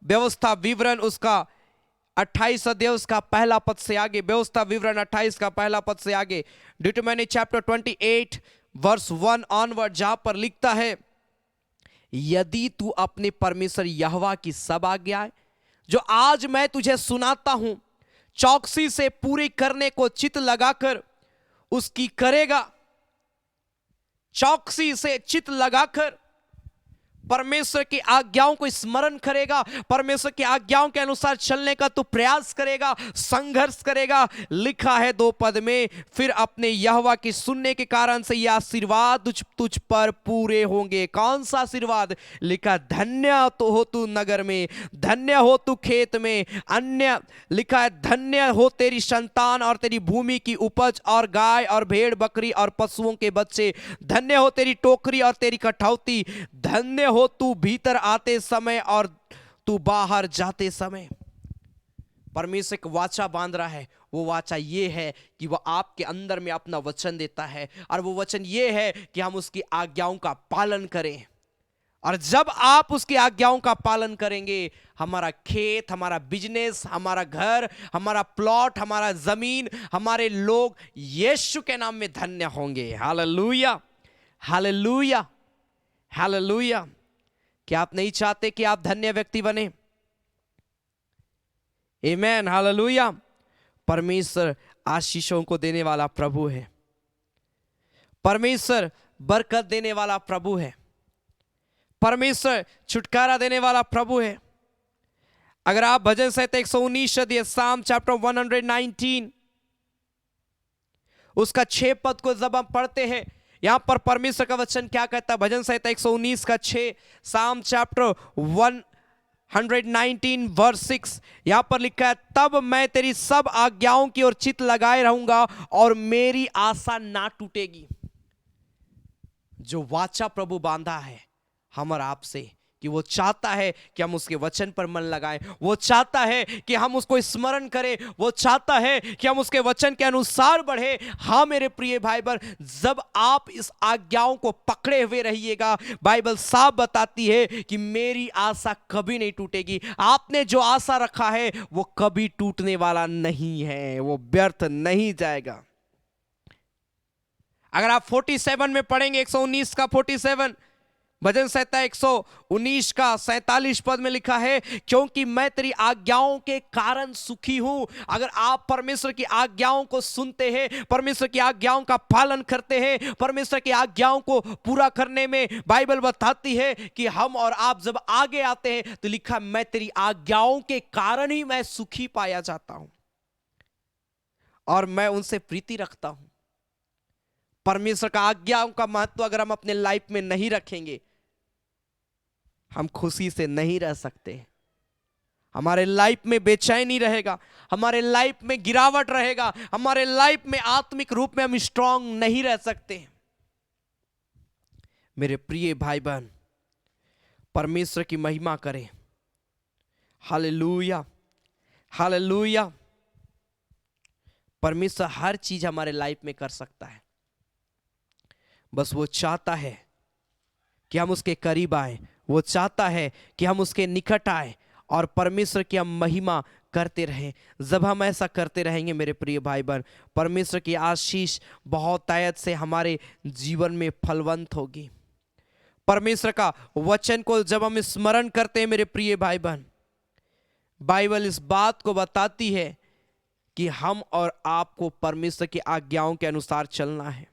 व्यवस्था विवरण उसका 28 अध्याय उसका पहला पद से आगे, व्यवस्था विवरण 28 का पहला पद से आगे, डिटरमिनी चैप्टर 28 वर्स 1 ऑनवर्ड, जहां पर लिखता है, यदि तू अपने परमेश्वर यहोवा की सब आज्ञाएं जो आज मैं तुझे सुनाता हूं चौकसी से पूरी करने को चित लगाकर उसकी करेगा, चौकसी से चित लगाकर परमेश्वर की आज्ञाओं को स्मरण करेगा, परमेश्वर की आज्ञाओं के अनुसार चलने का तू प्रयास करेगा, संघर्ष करेगा। लिखा है 2 पद में, फिर अपने यहोवा की सुनने के कारण से यह आशीर्वाद तुझ पर पूरे होंगे। कौन सा आशीर्वाद? लिखा, धन्य तो हो तू नगर में, धन्य हो तू खेत में, अन्य लिखा है धन्य हो तेरी संतान और तेरी भूमि की उपज और गाय और भेड़ बकरी और पशुओं के बच्चे, धन्य हो तेरी टोकरी और तेरी कठौती, धन्य हो तू भीतर आते समय और तू बाहर जाते समय। परमेश्वर एक वाचा बांध रहा है। वो वाचा ये है कि वह आपके अंदर में अपना वचन देता है, और वो वचन ये है कि हम उसकी आज्ञाओं का पालन करें। और जब आप उसकी आज्ञाओं का पालन करेंगे, हमारा खेत, हमारा बिजनेस, हमारा घर, हमारा प्लॉट, हमारा जमीन, हमारे लोग यीशु के नाम में धन्य होंगे। Hallelujah, hallelujah, hallelujah. क्या आप नहीं चाहते कि आप धन्य व्यक्ति बने? आमीन, हालेलुया। परमेश्वर आशीषों को देने वाला प्रभु है। परमेश्वर बरकत देने वाला प्रभु है। परमेश्वर छुटकारा देने वाला प्रभु है। अगर आप भजन संहिता 119 अध्याय साम चैप्टर 119 उसका 6 पद को जब हम पढ़ते हैं, यहां पर परमेश्वर का वचन क्या कहता है? भजन संहिता 119 का 6, साम चैप्टर 119 वर्स 6, यहां पर लिखा है, तब मैं तेरी सब आज्ञाओं की ओर चित लगाए रहूंगा और मेरी आशा ना टूटेगी। जो वाचा प्रभु बांधा है हम और आपसे, कि वो चाहता है कि हम उसके वचन पर मन लगाएं, वो चाहता है कि हम उसको स्मरण करें, वो चाहता है कि हम उसके वचन के अनुसार बढ़े। हाँ मेरे प्रिय भाई बहन, जब आप इस आज्ञाओं को पकड़े हुए रहिएगा, बाइबल साफ बताती है कि मेरी आशा कभी नहीं टूटेगी। आपने जो आशा रखा है वो कभी टूटने वाला नहीं है, वो व्यर्थ नहीं जाएगा। अगर आप 47 में पढ़ेंगे, 119 का 47, भजन संहिता 119 का 47 पद में लिखा है, क्योंकि मैं तेरी आज्ञाओं के कारण सुखी हूं। अगर आप परमेश्वर की आज्ञाओं को सुनते हैं, परमेश्वर की आज्ञाओं का पालन करते हैं, परमेश्वर की आज्ञाओं को पूरा करने में बाइबल बताती है कि हम और आप जब आगे आते हैं तो लिखा, मैं तेरी आज्ञाओं के कारण ही मैं सुखी पाया जाता हूं और मैं उनसे प्रीति रखता हूं। परमेश्वर का आज्ञाओं का महत्व अगर हम अपने लाइफ में नहीं रखेंगे, हम खुशी से नहीं रह सकते। हमारे लाइफ में बेचैनी रहेगा, हमारे लाइफ में गिरावट रहेगा, हमारे लाइफ में आत्मिक रूप में हम स्ट्रांग नहीं रह सकते। मेरे प्रिय भाई बहन, परमेश्वर की महिमा करें। Hallelujah, hallelujah. परमेश्वर हर चीज हमारे लाइफ में कर सकता है, बस वो चाहता है कि हम उसके करीब आए, वो चाहता है कि हम उसके निकट आए और परमेश्वर की हम महिमा करते रहें। जब हम ऐसा करते रहेंगे मेरे प्रिय भाई बहन, परमेश्वर की आशीष बहुत आयत से हमारे जीवन में फलवंत होगी। परमेश्वर का वचन को जब हम स्मरण करते हैं मेरे प्रिय भाई बहन, बाइबल इस बात को बताती है कि हम और आपको परमेश्वर की आज्ञाओं के अनुसार चलना है।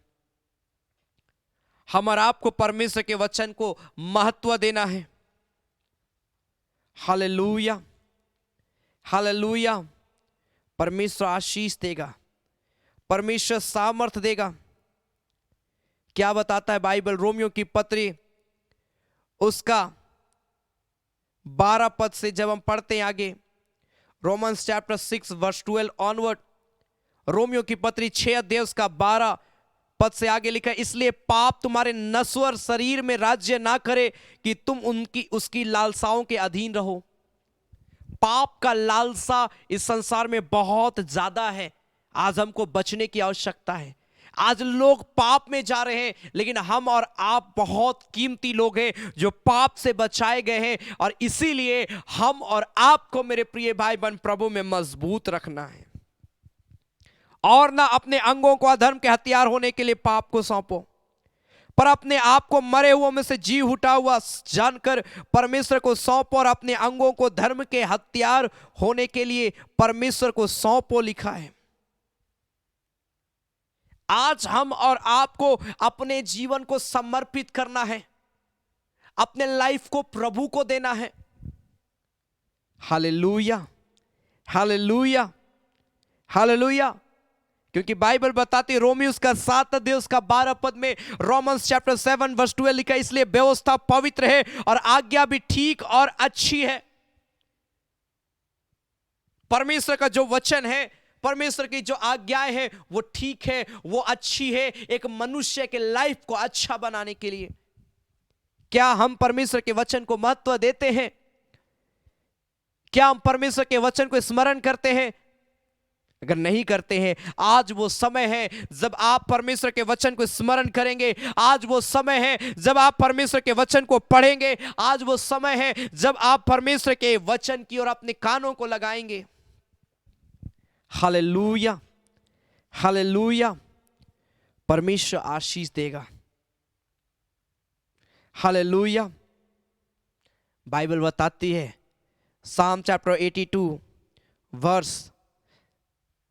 हम और आपको परमेश्वर के वचन को महत्व देना है। Hallelujah, hallelujah. परमेश्वर आशीष देगा, परमेश्वर सामर्थ देगा। क्या बताता है बाइबल? रोमियो की पत्री उसका 12 पद से जब हम पढ़ते हैं आगे, रोमन्स चैप्टर 6 वर्स 12 ऑनवर्ड, रोमियो की पत्री 6 अध्याय उसका 12 पद से आगे लिखा है, इसलिए पाप तुम्हारे नश्वर शरीर में राज्य ना करे कि तुम उसकी लालसाओं के अधीन रहो। पाप का लालसा इस संसार में बहुत ज्यादा है। आज हमको बचने की आवश्यकता है। आज लोग पाप में जा रहे हैं, लेकिन हम और आप बहुत कीमती लोग हैं जो पाप से बचाए गए हैं, और इसीलिए हम और आपको मेरे प्रिय भाई बहन प्रभु में मजबूत रखना है, और ना अपने अंगों को अधर्म के हथियार होने के लिए पाप को सौंपो, पर अपने आप को मरे हुओं में से जी उठा हुआ जानकर परमेश्वर को सौंपो, और अपने अंगों को धर्म के हथियार होने के लिए परमेश्वर को सौंपो, लिखा है। आज हम और आपको अपने जीवन को समर्पित करना है, अपने लाइफ को प्रभु को देना है। Hallelujah, hallelujah, hallelujah. क्योंकि बाइबल बताती है, रोमी उसका 7 अध्याय उसका 12 पद में, रोमन्स चैप्टर 7 वर्स 12 लिखा है, इसलिए व्यवस्था पवित्र है और आज्ञा भी ठीक और अच्छी है। परमेश्वर का जो वचन है, परमेश्वर की जो आज्ञाएं हैं, वो ठीक है, वो अच्छी है, एक मनुष्य के लाइफ को अच्छा बनाने के लिए। क्या हम परमेश्वर के वचन को महत्व देते हैं? क्या हम परमेश्वर के वचन को स्मरण करते हैं? अगर नहीं करते हैं, आज वो समय है जब आप परमेश्वर के वचन को स्मरण करेंगे। आज वो समय है जब आप परमेश्वर के वचन को पढ़ेंगे। आज वो समय है जब आप परमेश्वर के वचन की ओर अपने कानों को लगाएंगे। Hallelujah, hallelujah. परमेश्वर आशीष देगा। हालेलुया। बाइबल बताती है, साम चैप्टर 82 वर्स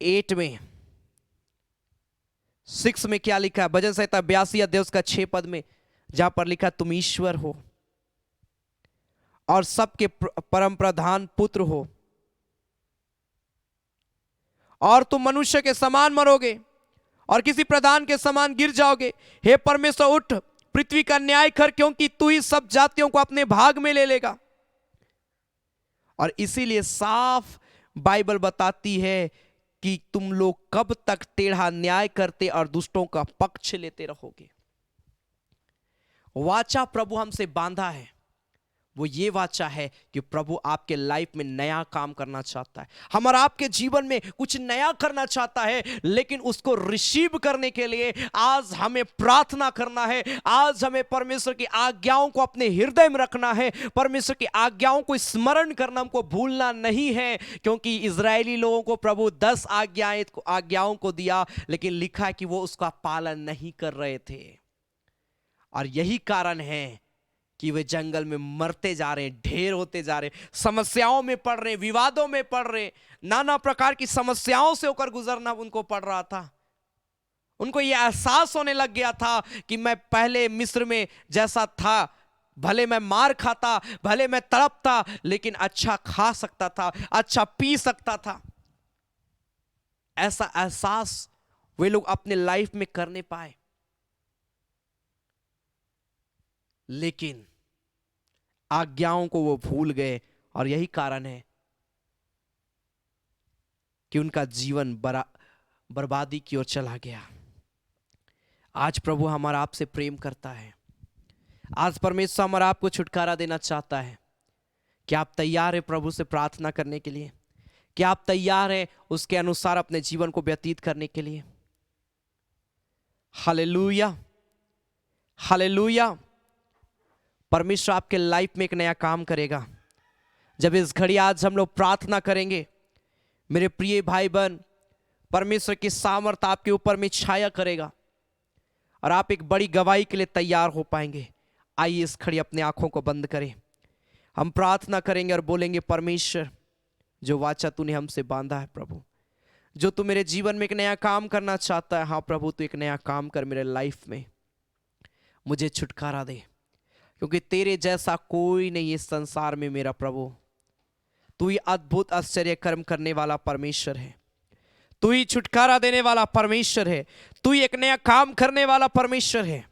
8 में 6 में क्या लिखा है? भजन संहिता 82 अध्याय उसका 6 पद में, जहां पर लिखा, तुम ईश्वर हो और सबके परम प्रधान पुत्र हो, और तुम मनुष्य के समान मरोगे और किसी प्रधान के समान गिर जाओगे। हे परमेश्वर, उठ, पृथ्वी का न्याय कर, क्योंकि तू ही सब जातियों को अपने भाग में ले लेगा। और इसीलिए साफ बाइबल बताती है कि तुम लोग कब तक टेढ़ा न्याय करते और दुष्टों का पक्ष लेते रहोगे। वाचा प्रभु हमसे बांधा है, वो ये वाचा है कि प्रभु आपके लाइफ में नया काम करना चाहता है, हम और आपके जीवन में कुछ नया करना चाहता है। लेकिन उसको रिसीव करने के लिए आज हमें प्रार्थना करना है। आज हमें परमेश्वर की आज्ञाओं को अपने हृदय में रखना है। परमेश्वर की आज्ञाओं को स्मरण करना हमको भूलना नहीं है, क्योंकि इजरायली लोगों को प्रभु 10 आज्ञाओं को दिया, लेकिन लिखा है कि वो उसका पालन नहीं कर रहे थे। और यही कारण है कि वे जंगल में मरते जा रहे हैं, ढेर होते जा रहे हैं, समस्याओं में पड़ रहे, विवादों में पड़ रहे, नाना प्रकार की समस्याओं से होकर गुजरना उनको पड़ रहा था। उनको यह एहसास होने लग गया था कि मैं पहले मिस्र में जैसा था, भले मैं मार खाता, भले मैं तड़पता, लेकिन अच्छा खा सकता था, अच्छा पी सकता था। ऐसा एहसास वे लोग अपने लाइफ में करने पाए। लेकिन आज्ञाओं को वो भूल गए, और यही कारण है कि उनका जीवन बर्बादी की ओर चला गया। आज प्रभु हमारा आपसे प्रेम करता है। आज परमेश्वर हमारा आपको छुटकारा देना चाहता है। क्या आप तैयार हैं प्रभु से प्रार्थना करने के लिए? क्या आप तैयार हैं उसके अनुसार अपने जीवन को व्यतीत करने के लिए? Hallelujah, hallelujah. परमेश्वर आपके लाइफ में एक नया काम करेगा। जब इस घड़ी आज हम लोग प्रार्थना करेंगे, मेरे प्रिय भाई बहन, परमेश्वर की सामर्थ आपके ऊपर में छाया करेगा और आप एक बड़ी गवाही के लिए तैयार हो पाएंगे। आइए इस घड़ी अपने आंखों को बंद करें, हम प्रार्थना करेंगे और बोलेंगे, परमेश्वर जो वाचा तूने हमसे बांधा है प्रभु, जो तू मेरे जीवन में एक नया काम करना चाहता है, हाँ प्रभु तू एक नया काम कर मेरे लाइफ में, मुझे छुटकारा दे, क्योंकि तेरे जैसा कोई नहीं इस संसार में मेरा प्रभु। तू ही अद्भुत आश्चर्य कर्म करने वाला परमेश्वर है, तू ही छुटकारा देने वाला परमेश्वर है, तू ही एक नया काम करने वाला परमेश्वर है।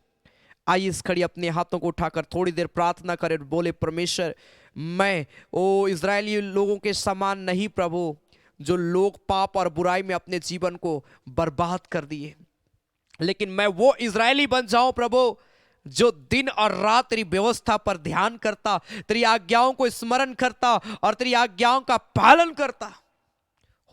आइए इस घड़ी अपने हाथों को उठाकर थोड़ी देर प्रार्थना करें और बोले, परमेश्वर मैं ओ इजरायली लोगों के समान नहीं प्रभु, जो लोग पाप और बुराई में अपने जीवन को बर्बाद कर दिए, लेकिन मैं वो इजरायली बन जाऊं प्रभु, जो दिन और रात तेरी व्यवस्था पर ध्यान करता, तेरी आज्ञाओं को स्मरण करता और तेरी आज्ञाओं का पालन करता।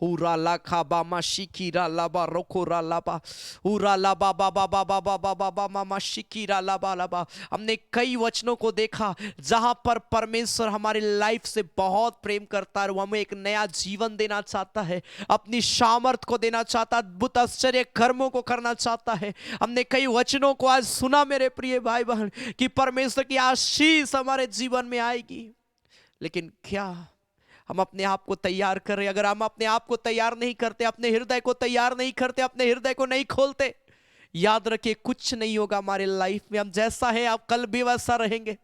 हुरा लाखा बामा शिकीरा लाबा रोखोरा लाबा हुरा लाबा बाबा बाबा बाबा बाबा मामा शिकीरा लाबा लाबा। हमने कई वचनों को देखा जहां पर परमेश्वर हमारी लाइफ से बहुत प्रेम करता है, वो हमें एक नया जीवन देना चाहता है, अपनी सामर्थ को देना चाहता है, अद्भुत आश्चर्य कर्मों को करना चाहता है। हमने कई वचनों को आज सुना मेरे प्रिय भाई बहन कि परमेश्वर की आशीष हमारे जीवन में आएगी, लेकिन क्या हम अपने आप को तैयार कर रहे? अगर हम अपने आप को तैयार नहीं करते, अपने हृदय को तैयार नहीं करते, अपने हृदय को नहीं खोलते, याद रखिए कुछ नहीं होगा हमारे लाइफ में। हम जैसा है आप कल भी वैसा रहेंगे।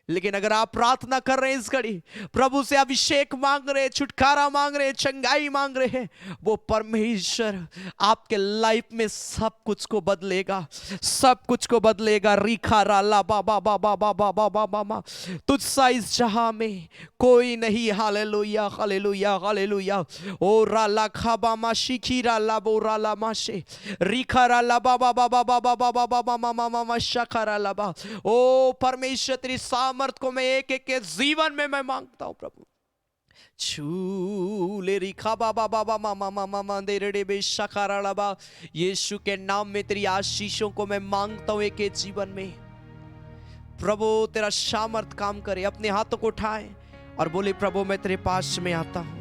लेकिन अगर आप प्रार्थना कर रहे हैं इस घड़ी, प्रभु से अभिषेक मांग रहे हैं, छुटकारा मांग रहे हैं, चंगाई मांग रहे हैं, वो परमेश्वर आपके लाइफ में सब कुछ को बदलेगा, सब कुछ को बदलेगा। रिखा राला बाबा बाबा बाबा बाबा बाबा, तुझसा इस जहां में कोई नहीं। Hallelujah hallelujah hallelujah. ओ राला खाबा मा शिखी राला बो राला माशे रिखा राला बाबा बाबा बाबा बाबा बाबा मामा मामा शखा राला बा। ओ परमेश्वर तेरी सामर्थ को मैं एक एक के जीवन में मैं मांगता हूं प्रभु। छूले रिखा बाबा बाबा मामा मामा मंदिर बे शखारा बा। यीशु के नाम में तेरी आशीषों को मैं मांगता हूं एक एक जीवन में। प्रभु तेरा सामर्थ काम करे। अपने हाथों को उठाए और बोले, प्रभु मैं तेरे पास में आता हूं।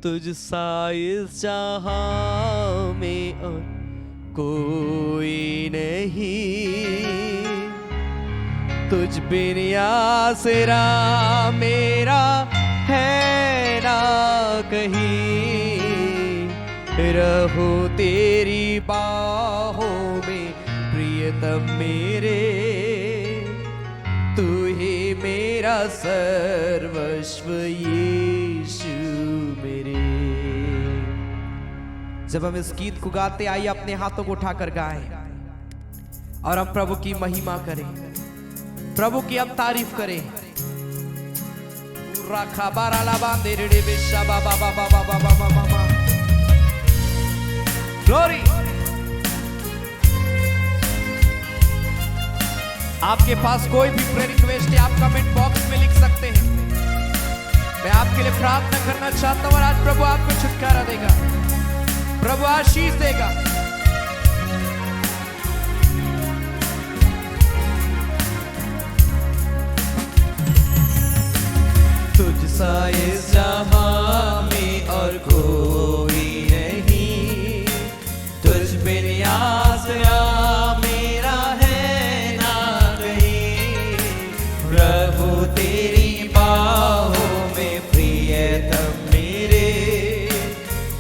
तुझ सा इस जहां में और कोई नहीं, तुझ बिन आसरा मेरा है ना कहीं। रहो तेरी बाहों में प्रियतम मेरे, तू ही मेरा सर्वस्व यीशु मेरे। जब हम इस गीत को गाते, आइए अपने हाथों को उठाकर गाएं और हम प्रभु की महिमा करें, प्रभु की हम तारीफ करें। राखा बाराला बांधे रे बेशा बाबा बाबा बाबा बाबा मामा। ग्लोरी। आपके पास कोई भी प्रेयर रिक्वेस्ट है, आप कमेंट बॉक्स में लिख सकते हैं। मैं आपके लिए प्रार्थना करना चाहता हूं और आज प्रभु आपको छुटकारा देगा, प्रभु आशीष देगा। तुझ सा इस जहां में और कोई नहीं, तुझ बिन आसरा मेरा है ना कहीं। प्रभु तेरी बाहों में प्रियतम मेरे,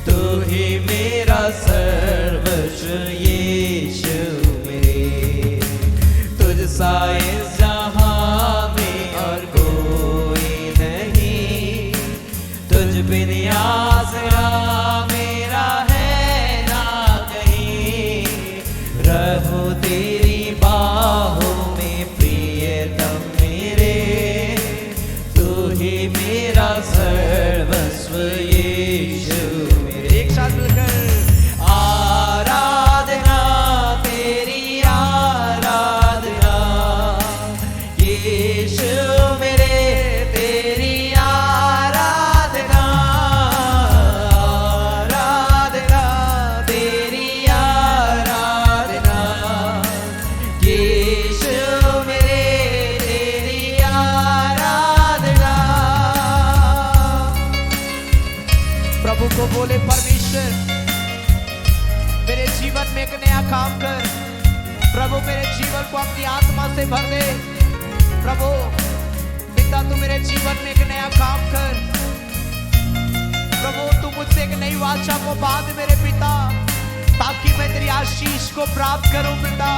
तू ही मेरा सर्वस्व यीशु मेरे। तुझ सा इस जहां में और कोई नहीं, तुझ बिन आसरा मेरा है ना कहीं। रहो तेरी बाहों में प्रियतम मेरे, तू ही मेरा सर्वस्व यीशु मेरे। एक साथ मिलकर आराधना तेरी आराधना, को बोले परमेश्वर मेरे जीवन में एक नया काम कर। प्रभु मेरे जीवन को अपनी आत्मा से भर दे। प्रभु पिता तू मेरे जीवन में एक नया काम कर। प्रभु तू मुझसे एक नई वाचा को बांध मेरे पिता, ताकि मैं तेरी आशीष को प्राप्त करूं पिता,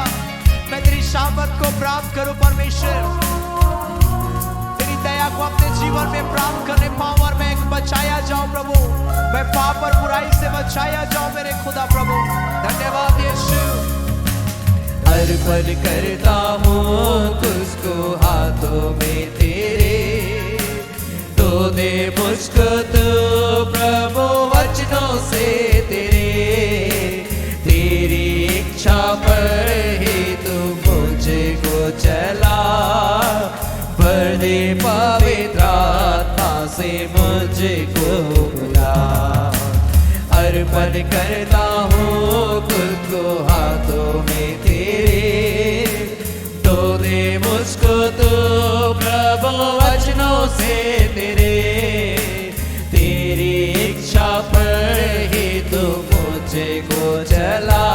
मैं तेरी सामर्थ को प्राप्त करूं परमेश्वर, तेरी दया को अपने जीवन में प्राप्त करने पाऊं और मैं बचाया जाऊं प्रभु, मैं पाप और बुराई से बचाया जाऊं मेरे खुदा प्रभु। धन्यवाद यीशु। अर्पण करता हूँ तुझको हाथों में तेरे, तो दे मुझको तू प्रभु वचनों से तेरे, तेरी इच्छा पर ही तू मुझे को चला, भर दे पवित्र आत्मा से मुझे को बुला। अर्पण करता हूँ खुद को हाथों में तेरे, तो दे मुझको तू प्रभु वचनों से तेरे, तेरी इच्छा पर ही तू मुझे को चला,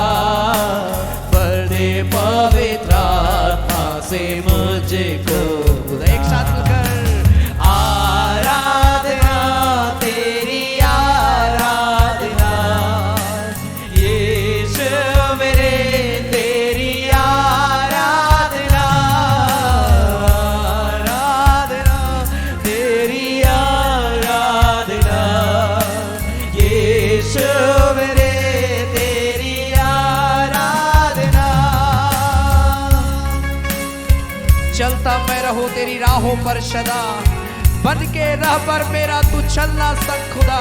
भर दे पवित्र आत्मा से मुझे को। एक साथ मिलकर आराधना तेरी आराधना यीशु मेरे, तेरी आराधना आराधना तेरी आराधना यीशु मेरे, तेरी आराधना। चलता मैं रहूं तेरी राहों पर सदा, बन के राह पर मेरा तू चलना संग खुदा,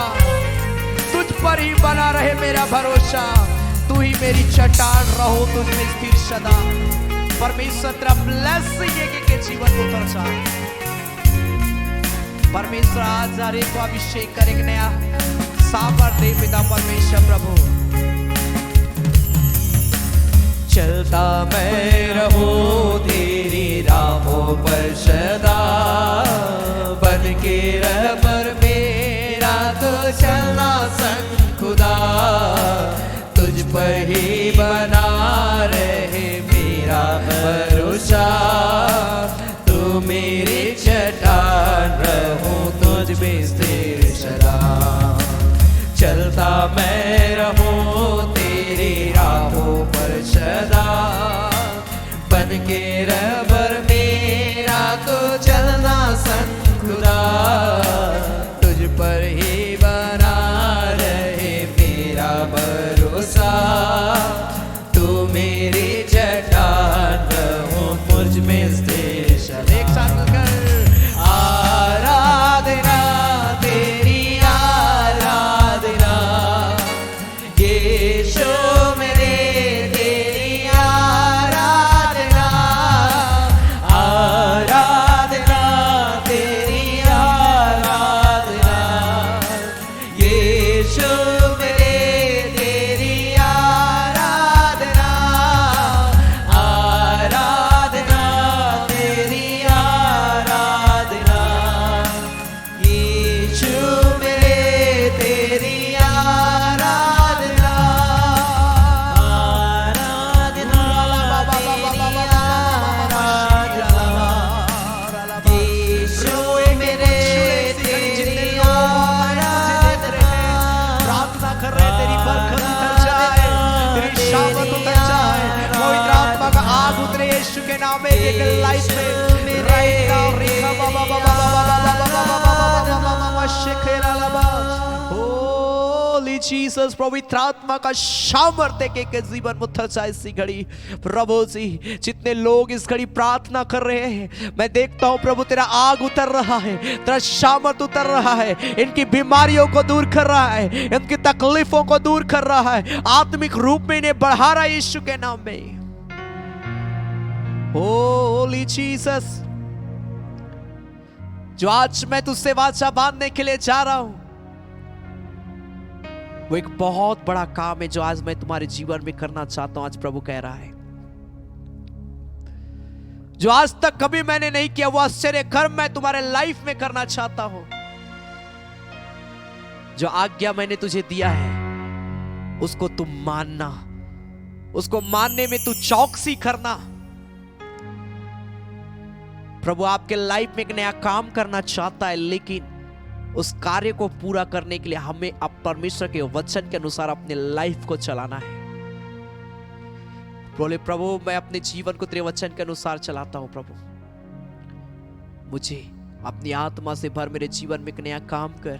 तुझ पर ही बना रहे मेरा भरोसा, तू ही मेरी चट्टान रहो तुझ में स्थिर सदा। परमेश्वर तेरा ब्लेसिंग के जीवन को तरसा। परमेश्वर आज हर एक को अभिषेक कर, एक नया सामर्थ दे पिता परमेश्वर प्रभु। चलता मैं रहूं तेरी राहों पर सदा, बन के रहबर मेरा तो चलना संग खुदा, तुझ पर ही बना रहे मेरा भरोसा, तू मेरी चट्टान रहूं तुझ में स्थिर सदा। चलता मैं रहूं तेरी राहों पर सदा, बन के रहबर मेरा तो चलना संग खुदा, तुझ पर ही बना रहे मेरा भरोसा, तू मेरी चट्टान रहूं मुझ में स्थिर सदा। एक साथ मिलकर आराधना तेरी आराधना यीशु मेरे, तेरी आराधना आराधना तेरी आराधना यीशु मेरे, तेरी आराधना आराधना तेरी आराधना यीशु मेरे, तेरी आराधना आराधना तेरी आराधना यीशु मेरे, तेरी आराधना। प्रार्थना कर रहे तेरी बरकत उतर जाए, तेरी शामत उतर जाए, पवित्र आत्मा का आग उतरे यीशु के नाम में एक लाइफ में राइट नाउ। होली जीसस, पवित्र आत्मा का सामर्थ्य के जीवन में उतर जाए इसी घड़ी। प्रभु जी जितने लोग इस घड़ी प्रार्थना कर रहे हैं, मैं देखता हूं प्रभु तेरा आग उतर रहा है, तेरा सामर्थ्य उतर रहा है, इनकी बीमारियों को दूर कर रहा है, इनकी तकलीफों को दूर कर रहा है, आत्मिक रूप में इन्हें बढ़ा रहा है यीशु के नाम में। होली जीसस, जो आज मैं तुझसे वाचा बांधने के लिए जा रहा हूं, वो एक बहुत बड़ा काम है जो आज मैं तुम्हारे जीवन में करना चाहता हूं। आज प्रभु कह रहा है जो आज तक कभी मैंने नहीं किया, वो आश्चर्य कर्म मैं तुम्हारे लाइफ में करना चाहता हूं। जो आज्ञा मैंने तुझे दिया है उसको तुम मानना, उसको मानने में तू चौकसी करना। प्रभु आपके लाइफ में एक नया काम करना चाहता है, लेकिन उस कार्य को पूरा करने के लिए हमें अब परमेश्वर के वचन के अनुसार अपने लाइफ को चलाना है। बोले प्रभु मैं अपने जीवन को तेरे वचन के अनुसार चलाता हूं। प्रभु मुझे अपनी आत्मा से भर, मेरे जीवन में एक नया काम कर,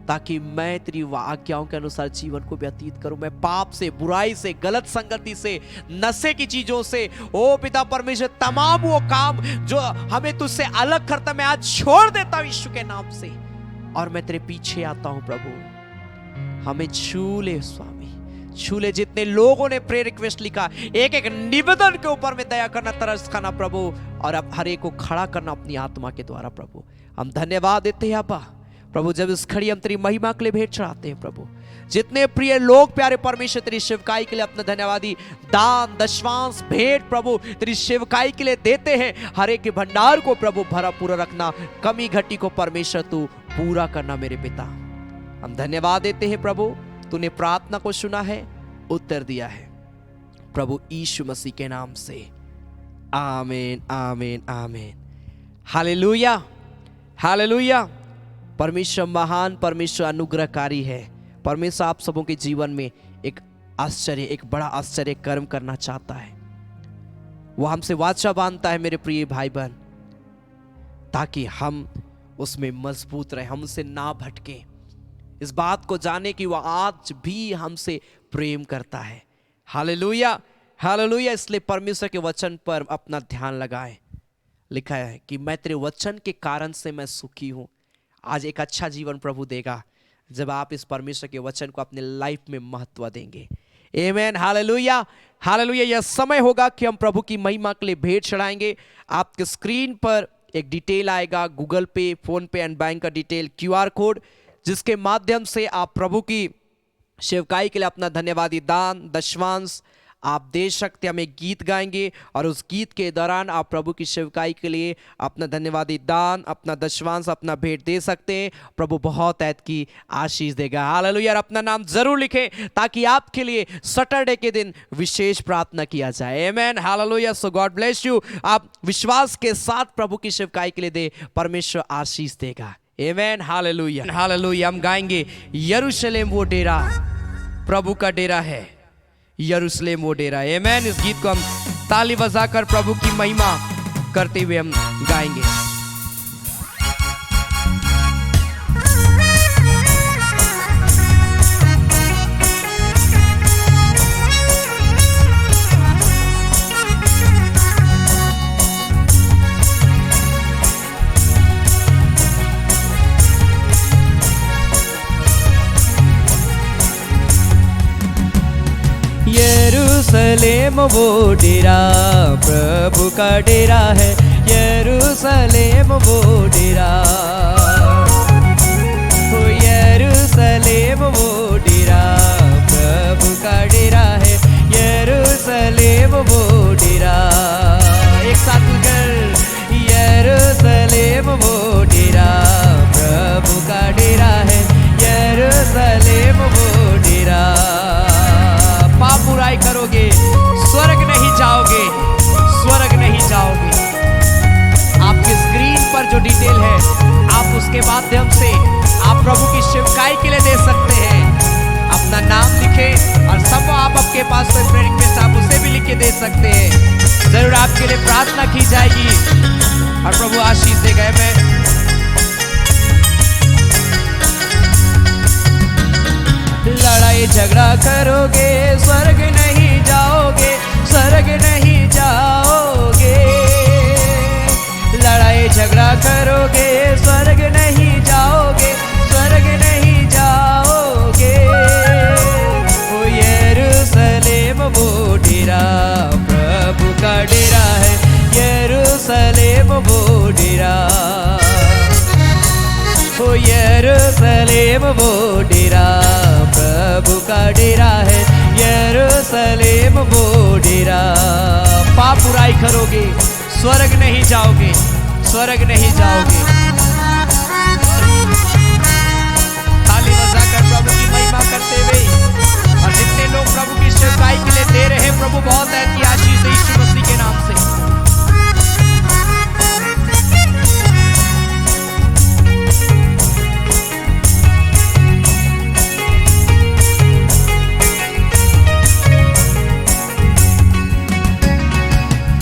ताकि मैं तेरी आज्ञाओं के अनुसार जीवन को व्यतीत करूं। मैं पाप से, बुराई से, गलत संगति से, नशे की चीजों से, ओ पिता परमेश्वर, तमाम वो काम जो हमें तुझसे अलग करता, मैं आज छोड़ देता हूं यीशु के नाम से, और मैं तेरे पीछे आता हूं। प्रभु हमें छू ले स्वामी, छू ले। जितने लोगों ने प्रेयर रिक्वेस्ट लिखा, एक एक निवेदन के ऊपर में दया करना, तरस खाना प्रभु, और अब हर एक को खड़ा करना अपनी आत्मा के द्वारा। प्रभु हम धन्यवाद देते हैं अब्बा। प्रभु जब इस खड़ी हम तेरी महिमा के लिए भेंट चढ़ाते हैं प्रभु, जितने प्रिय लोग प्यारे परमेश्वर तेरी सेवकाई के लिए अपना धन्यवादी दान, दशवांश, भेंट प्रभु तेरी सेवकाई के लिए देते हैं, हर एक के भंडार को प्रभु भरा पूरा रखना, कमी घटी को परमेश्वर तू पूरा करना मेरे पिता। हम धन्यवाद देते हैं प्रभु, तूने प्रार्थना को सुना है, उत्तर दिया है, प्रभु यीशु मसीह के नाम से आमीन आमीन आमीन। Hallelujah hallelujah. परमेश्वर महान, परमेश्वर अनुग्रहकारी है। परमेश्वर आप सबों के जीवन में एक आश्चर्य, एक बड़ा आश्चर्य कर्म करना चाहता है। वो हमसे वाचा बांधता है मेरे प्रिय भाई बहन, ताकि हम उसमें मजबूत रहे, हमसे ना भटके। इस बात को जाने कि वह आज भी हमसे प्रेम करता है। Hallelujah hallelujah. इसलिए परमेश्वर के वचन पर अपना ध्यान लगाएं। लिखा है कि मैं तेरे वचन के कारण से मैं सुखी हूं। आज एक अच्छा जीवन प्रभु देगा जब आप इस परमेश्वर के वचन को अपने लाइफ में महत्व देंगे। आमीन हालेलुया हालेलुया। यह समय होगा कि हम प्रभु की महिमा के लिए भेंट चढ़ाएंगे। आपके स्क्रीन पर एक डिटेल आएगा, गूगल पे, फोन पे एंड बैंक का डिटेल, QR कोड, जिसके माध्यम से आप प्रभु की सेवकाई के लिए अपना धन्यवादी दान, दशवांश आप दे सकते। हम एक गीत गाएंगे और उस गीत के दौरान आप प्रभु की सेवकाई के लिए अपना धन्यवादी दान, अपना दशवांश, अपना भेंट दे सकते हैं। प्रभु बहुत ऐत की आशीष देगा। हालेलुया। अपना नाम जरूर लिखें ताकि आपके लिए सैटरडे के दिन विशेष प्रार्थना किया जाए। आमीन hallelujah. So God bless you. आप विश्वास के साथ प्रभु की सेवकाई के लिए दे, परमेश्वर आशीष देगा। आमीन हालेलुया हालेलुया। हम गाएंगे यरूशलेम वो डेरा, प्रभु का डेरा है, यरूशलेम वो डेरा। आमीन। इस गीत को हम ताली बजाकर प्रभु की महिमा करते हुए हम गाएंगे। यरूशलेम वो डेरा, प्रभु का डेरा है, यरूशलेम वो डेरा, ओ यरूशलेम वो डेरा, प्रभु का डेरा है, यरूशलेम वो डेरा। एक साथ मिलकर यरूशलेम वो डेरा, प्रभु का डेरा है, यरूशलेम वो डेरा। पाप बुराई करोगे स्वर्ग नहीं जाओगे, स्वर्ग नहीं जाओगे। आपके स्क्रीन पर जो डिटेल है आप उसके माध्यम से आप प्रभु की सेवकाई के लिए दे सकते हैं। अपना नाम लिखें और सब आप आपके पास कोई प्रेयर रिक्वेस्ट आप उसे भी लिख के दे सकते हैं। जरूर आपके लिए प्रार्थना की जाएगी और प्रभु आशीष देगा। मैं लड़ाई झगड़ा करोगे स्वर्ग नहीं जाओगे, स्वर्ग नहीं जाओगे। लड़ाई झगड़ा करोगे स्वर्ग नहीं जाओगे, स्वर्ग नहीं जाओगे। ओ यरूशलेम वो डेरा, प्रभु का डेरा है, यरूशलेम वो डेरा, ओ यरूशलेम वो डेरा, प्रभु का डेरा है, यरूशलेम वो डेरा। पाप बुराई करोगे स्वर्ग नहीं जाओगे, स्वर्ग नहीं जाओगे। ताली बजा करते हुए और जितने लोग प्रभु की सेवकाई के लिए दे रहे हैं प्रभु बहुत है कि आशीष दे यीशु मसीह के नाम से।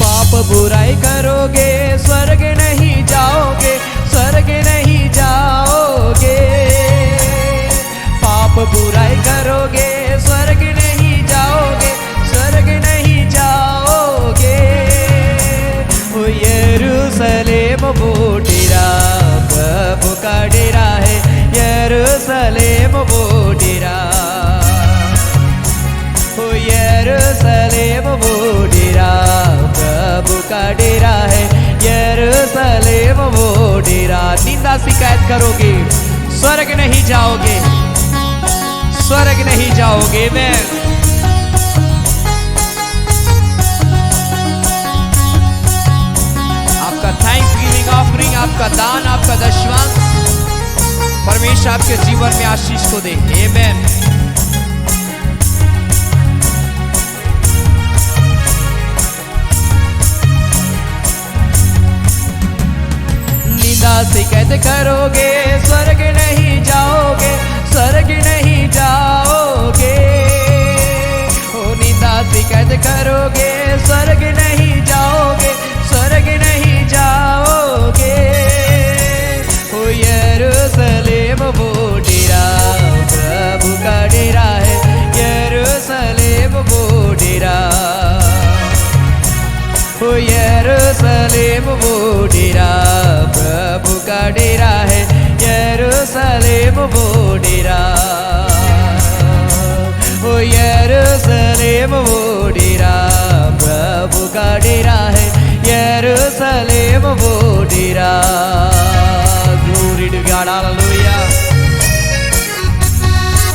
पाप बुराई करोगे स्वर्ग नहीं जाओगे, स्वर्ग नहीं जाओगे। पाप बुराई करोगे स्वर्ग नहीं जाओगे, स्वर्ग नहीं जाओगे। ओ यरूशलेम वो डेरा प्रभु का डेरा है, यरूशलेम वो डेरा। ओ यरूशलेम वो डेरा प्रभु का डेरा है, यरूशलेम वो डेरा। निंदा शिकायत करोगे स्वर्ग नहीं जाओगे, स्वर्ग नहीं जाओगे। मैं आपका थैंक्स गिविंग ऑफरिंग, आपका दान, आपका दशवांश परमेश्वर आपके जीवन में आशीष को दे। आमेन। निंदा शिकायत करोगे स्वर्ग नहीं जाओगे, स्वर्ग नहीं जाओगे। ओ निंदा शिकायत करोगे स्वर्ग नहीं जाओगे, स्वर्ग नहीं जाओगे। ओ यरूशलेम वो डेरा प्रभु का डेरा है, यरूशलेम वो डेरा। ओ यरूशलेम वो डेरा प्रभु का डेरा है, यरूशलेम वो डेरा। ओ यरूशलेम वो डेरा प्रभु का डेरा है, यरूशलेम वो डेरा। Glory to God, hallelujah.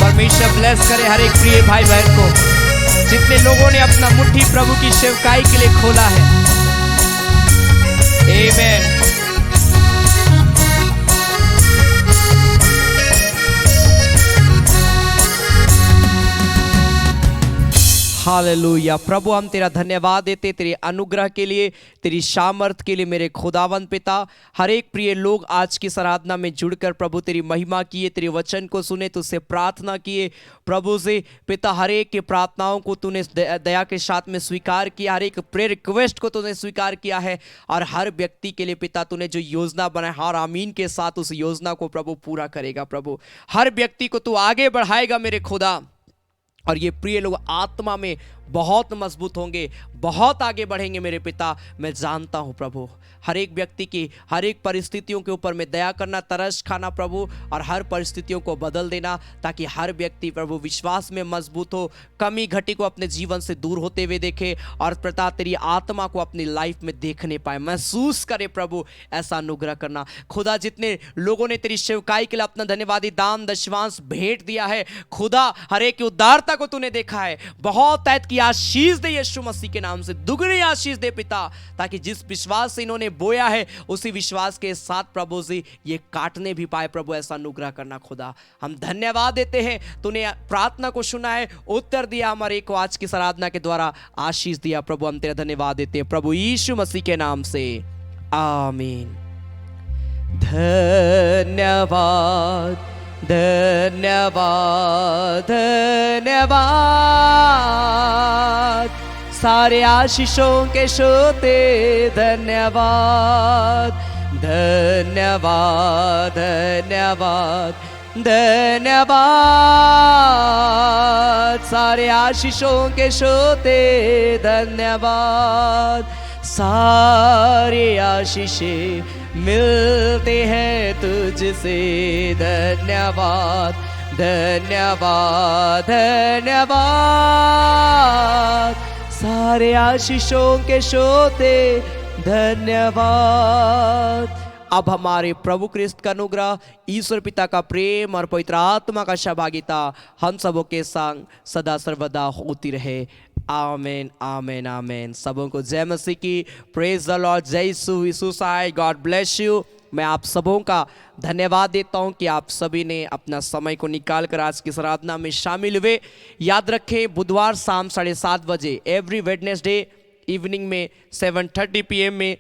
परमेश्वर ब्लेस करे हर एक प्रिय भाई बहन को जितने लोगों ने अपना मुट्ठी प्रभु की सेवकाई के लिए खोला है। आमेन। हालेलुया। प्रभु हम तेरा धन्यवाद देते तेरे अनुग्रह के लिए, तेरी सामर्थ के लिए मेरे खुदावंद पिता। हर एक प्रिय लोग आज की आराधना में जुड़कर प्रभु तेरी महिमा किए, तेरे वचन को सुने, तुझसे प्रार्थना किए प्रभु से पिता। हर एक की प्रार्थनाओं को तूने दया के साथ में स्वीकार किया, हर एक प्रेयर रिक्वेस्ट को तूने स्वीकार किया है और हर व्यक्ति के लिए पिता तूने जो योजना बनाया हर आमीन के साथ उस योजना को प्रभु पूरा करेगा। प्रभु हर व्यक्ति को तू आगे बढ़ाएगा मेरे खुदा, और ये प्रिय लोग आत्मा में बहुत मजबूत होंगे, बहुत आगे बढ़ेंगे मेरे पिता। मैं जानता हूँ प्रभु हर एक व्यक्ति की हर एक परिस्थितियों के ऊपर में दया करना, तरस खाना प्रभु, और हर परिस्थितियों को बदल देना ताकि हर व्यक्ति प्रभु विश्वास में मजबूत हो, कमी घटी को अपने जीवन से दूर होते हुए देखे और पिता तेरी आत्मा को अपनी लाइफ में देखने पाए, महसूस करे प्रभु। ऐसा अनुग्रह करना खुदा। जितने लोगों ने तेरी सेवकाई के लिए अपना धन्यवादी दान दशवांश भेंट दिया है खुदा, हर एक की उदारता को तूने देखा है। बहुत ऐत की आशीष दे यीशु मसीह के नाम से, दुगनी आशीष दे पिता, ताकि जिस विश्वास से इन्होंने बोया है उसी विश्वास के साथ प्रभु जी ये काटने भी पाए प्रभु। ऐसा अनुग्रह करना खुदा। हम धन्यवाद देते हैं, तूने प्रार्थना को सुना है, उत्तर दिया हमारे को आज की आराधना के द्वारा आशीष दिया प्रभु। हम तेरा धन्यवाद देते हैं प्रभु यीशु मसीह के नाम से, आमीन। धन्यवाद धन्यवाद धन्यवाद, सारे आशीषों के सोते धन्यवाद धन्यवाद धन्यवाद धन्यवाद, सारे आशीषों के सोते धन्यवाद। सारे आशीषें मिलते हैं तुझसे धन्यवाद धन्यवाद धन्यवाद, सारे आशीषों के सोते धन्यवाद। अब हमारे प्रभु क्रिस्त का अनुग्रह, ईश्वर पिता का प्रेम और पवित्र आत्मा का सहभागिता हम सबों के संग सदा सर्वदा होती रहे। आमेन आमेन आमेन। सबों को जय मसीह की। Praise the Lord. जय यीशु। यीशु साय। God bless you. मैं आप सबों का धन्यवाद देता हूं कि आप सभी ने अपना समय को निकाल कर आज की इस आराधना में शामिल हुए। याद रखें, बुधवार शाम 7:30 बजे, एवरी वेडनेसडे इवनिंग में 7:30 PM में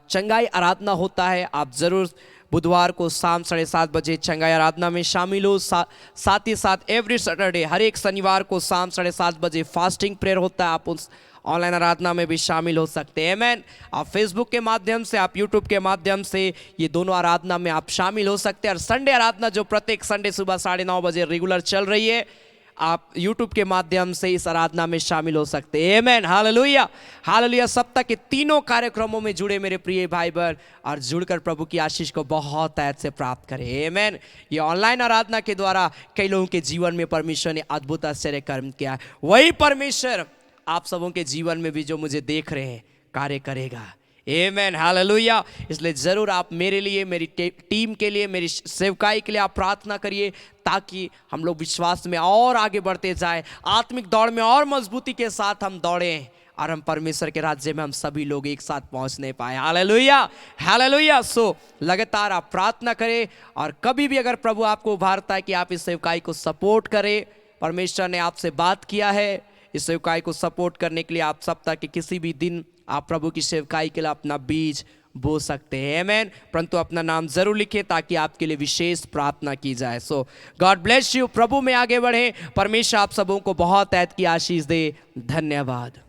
चंगाई आराधना होता है। आप ज़रूर बुधवार को शाम 7:30 बजे चंगाई आराधना में शामिल हो। साथ ही साथ एवरी सैटरडे, हर एक शनिवार को शाम 7:30 बजे फास्टिंग प्रेयर होता है। आप उस ऑनलाइन आराधना में भी शामिल हो सकते हैं। आमीन। आप फेसबुक के माध्यम से, आप यूट्यूब के माध्यम से ये दोनों आराधना में आप शामिल हो सकते हैं। और संडे आराधना जो प्रत्येक संडे सुबह 9:30 बजे रेगुलर चल रही है, आप YouTube के माध्यम से इस आराधना में शामिल हो सकते हैं। आमीन। Hallelujah, hallelujah. सप्ताह के तीनों कार्यक्रमों में जुड़े मेरे प्रिय भाई बहन, और जुड़कर प्रभु की आशीष को बहुत ऐत से प्राप्त करें। आमीन। ये ऑनलाइन आराधना के द्वारा कई लोगों के जीवन में परमेश्वर ने अद्भुत आश्चर्य कर्म किया। वही परमेश्वर आप सबों के जीवन में भी, जो मुझे देख रहे हैं, कार्य करेगा। आमीन, हालेलुया। इसलिए ज़रूर आप मेरे लिए, मेरी टीम के लिए, मेरी सेवकाई के लिए आप प्रार्थना करिए, ताकि हम लोग विश्वास में और आगे बढ़ते जाएं, आत्मिक दौड़ में और मजबूती के साथ हम दौड़ें, और हम परमेश्वर के राज्य में हम सभी लोग एक साथ पहुंचने पाए। Hallelujah, hallelujah. सो लगातार आप प्रार्थना करें, और कभी भी अगर प्रभु आपको उभारता है कि आप इस सेवकाई को सपोर्ट करें, परमेश्वर ने आपसे बात किया है, इस सेवकाई को सपोर्ट करने के लिए आप सप्ताह के किसी भी दिन आप प्रभु की सेवकाई के लिए अपना बीज बो सकते हैं। आमीन। परंतु अपना नाम जरूर लिखें, ताकि आपके लिए विशेष प्रार्थना की जाए। सो गॉड ब्लेस यू। प्रभु में आगे बढ़ें। परमेश्वर आप सबों को बहुत ऐत की आशीष दे। धन्यवाद।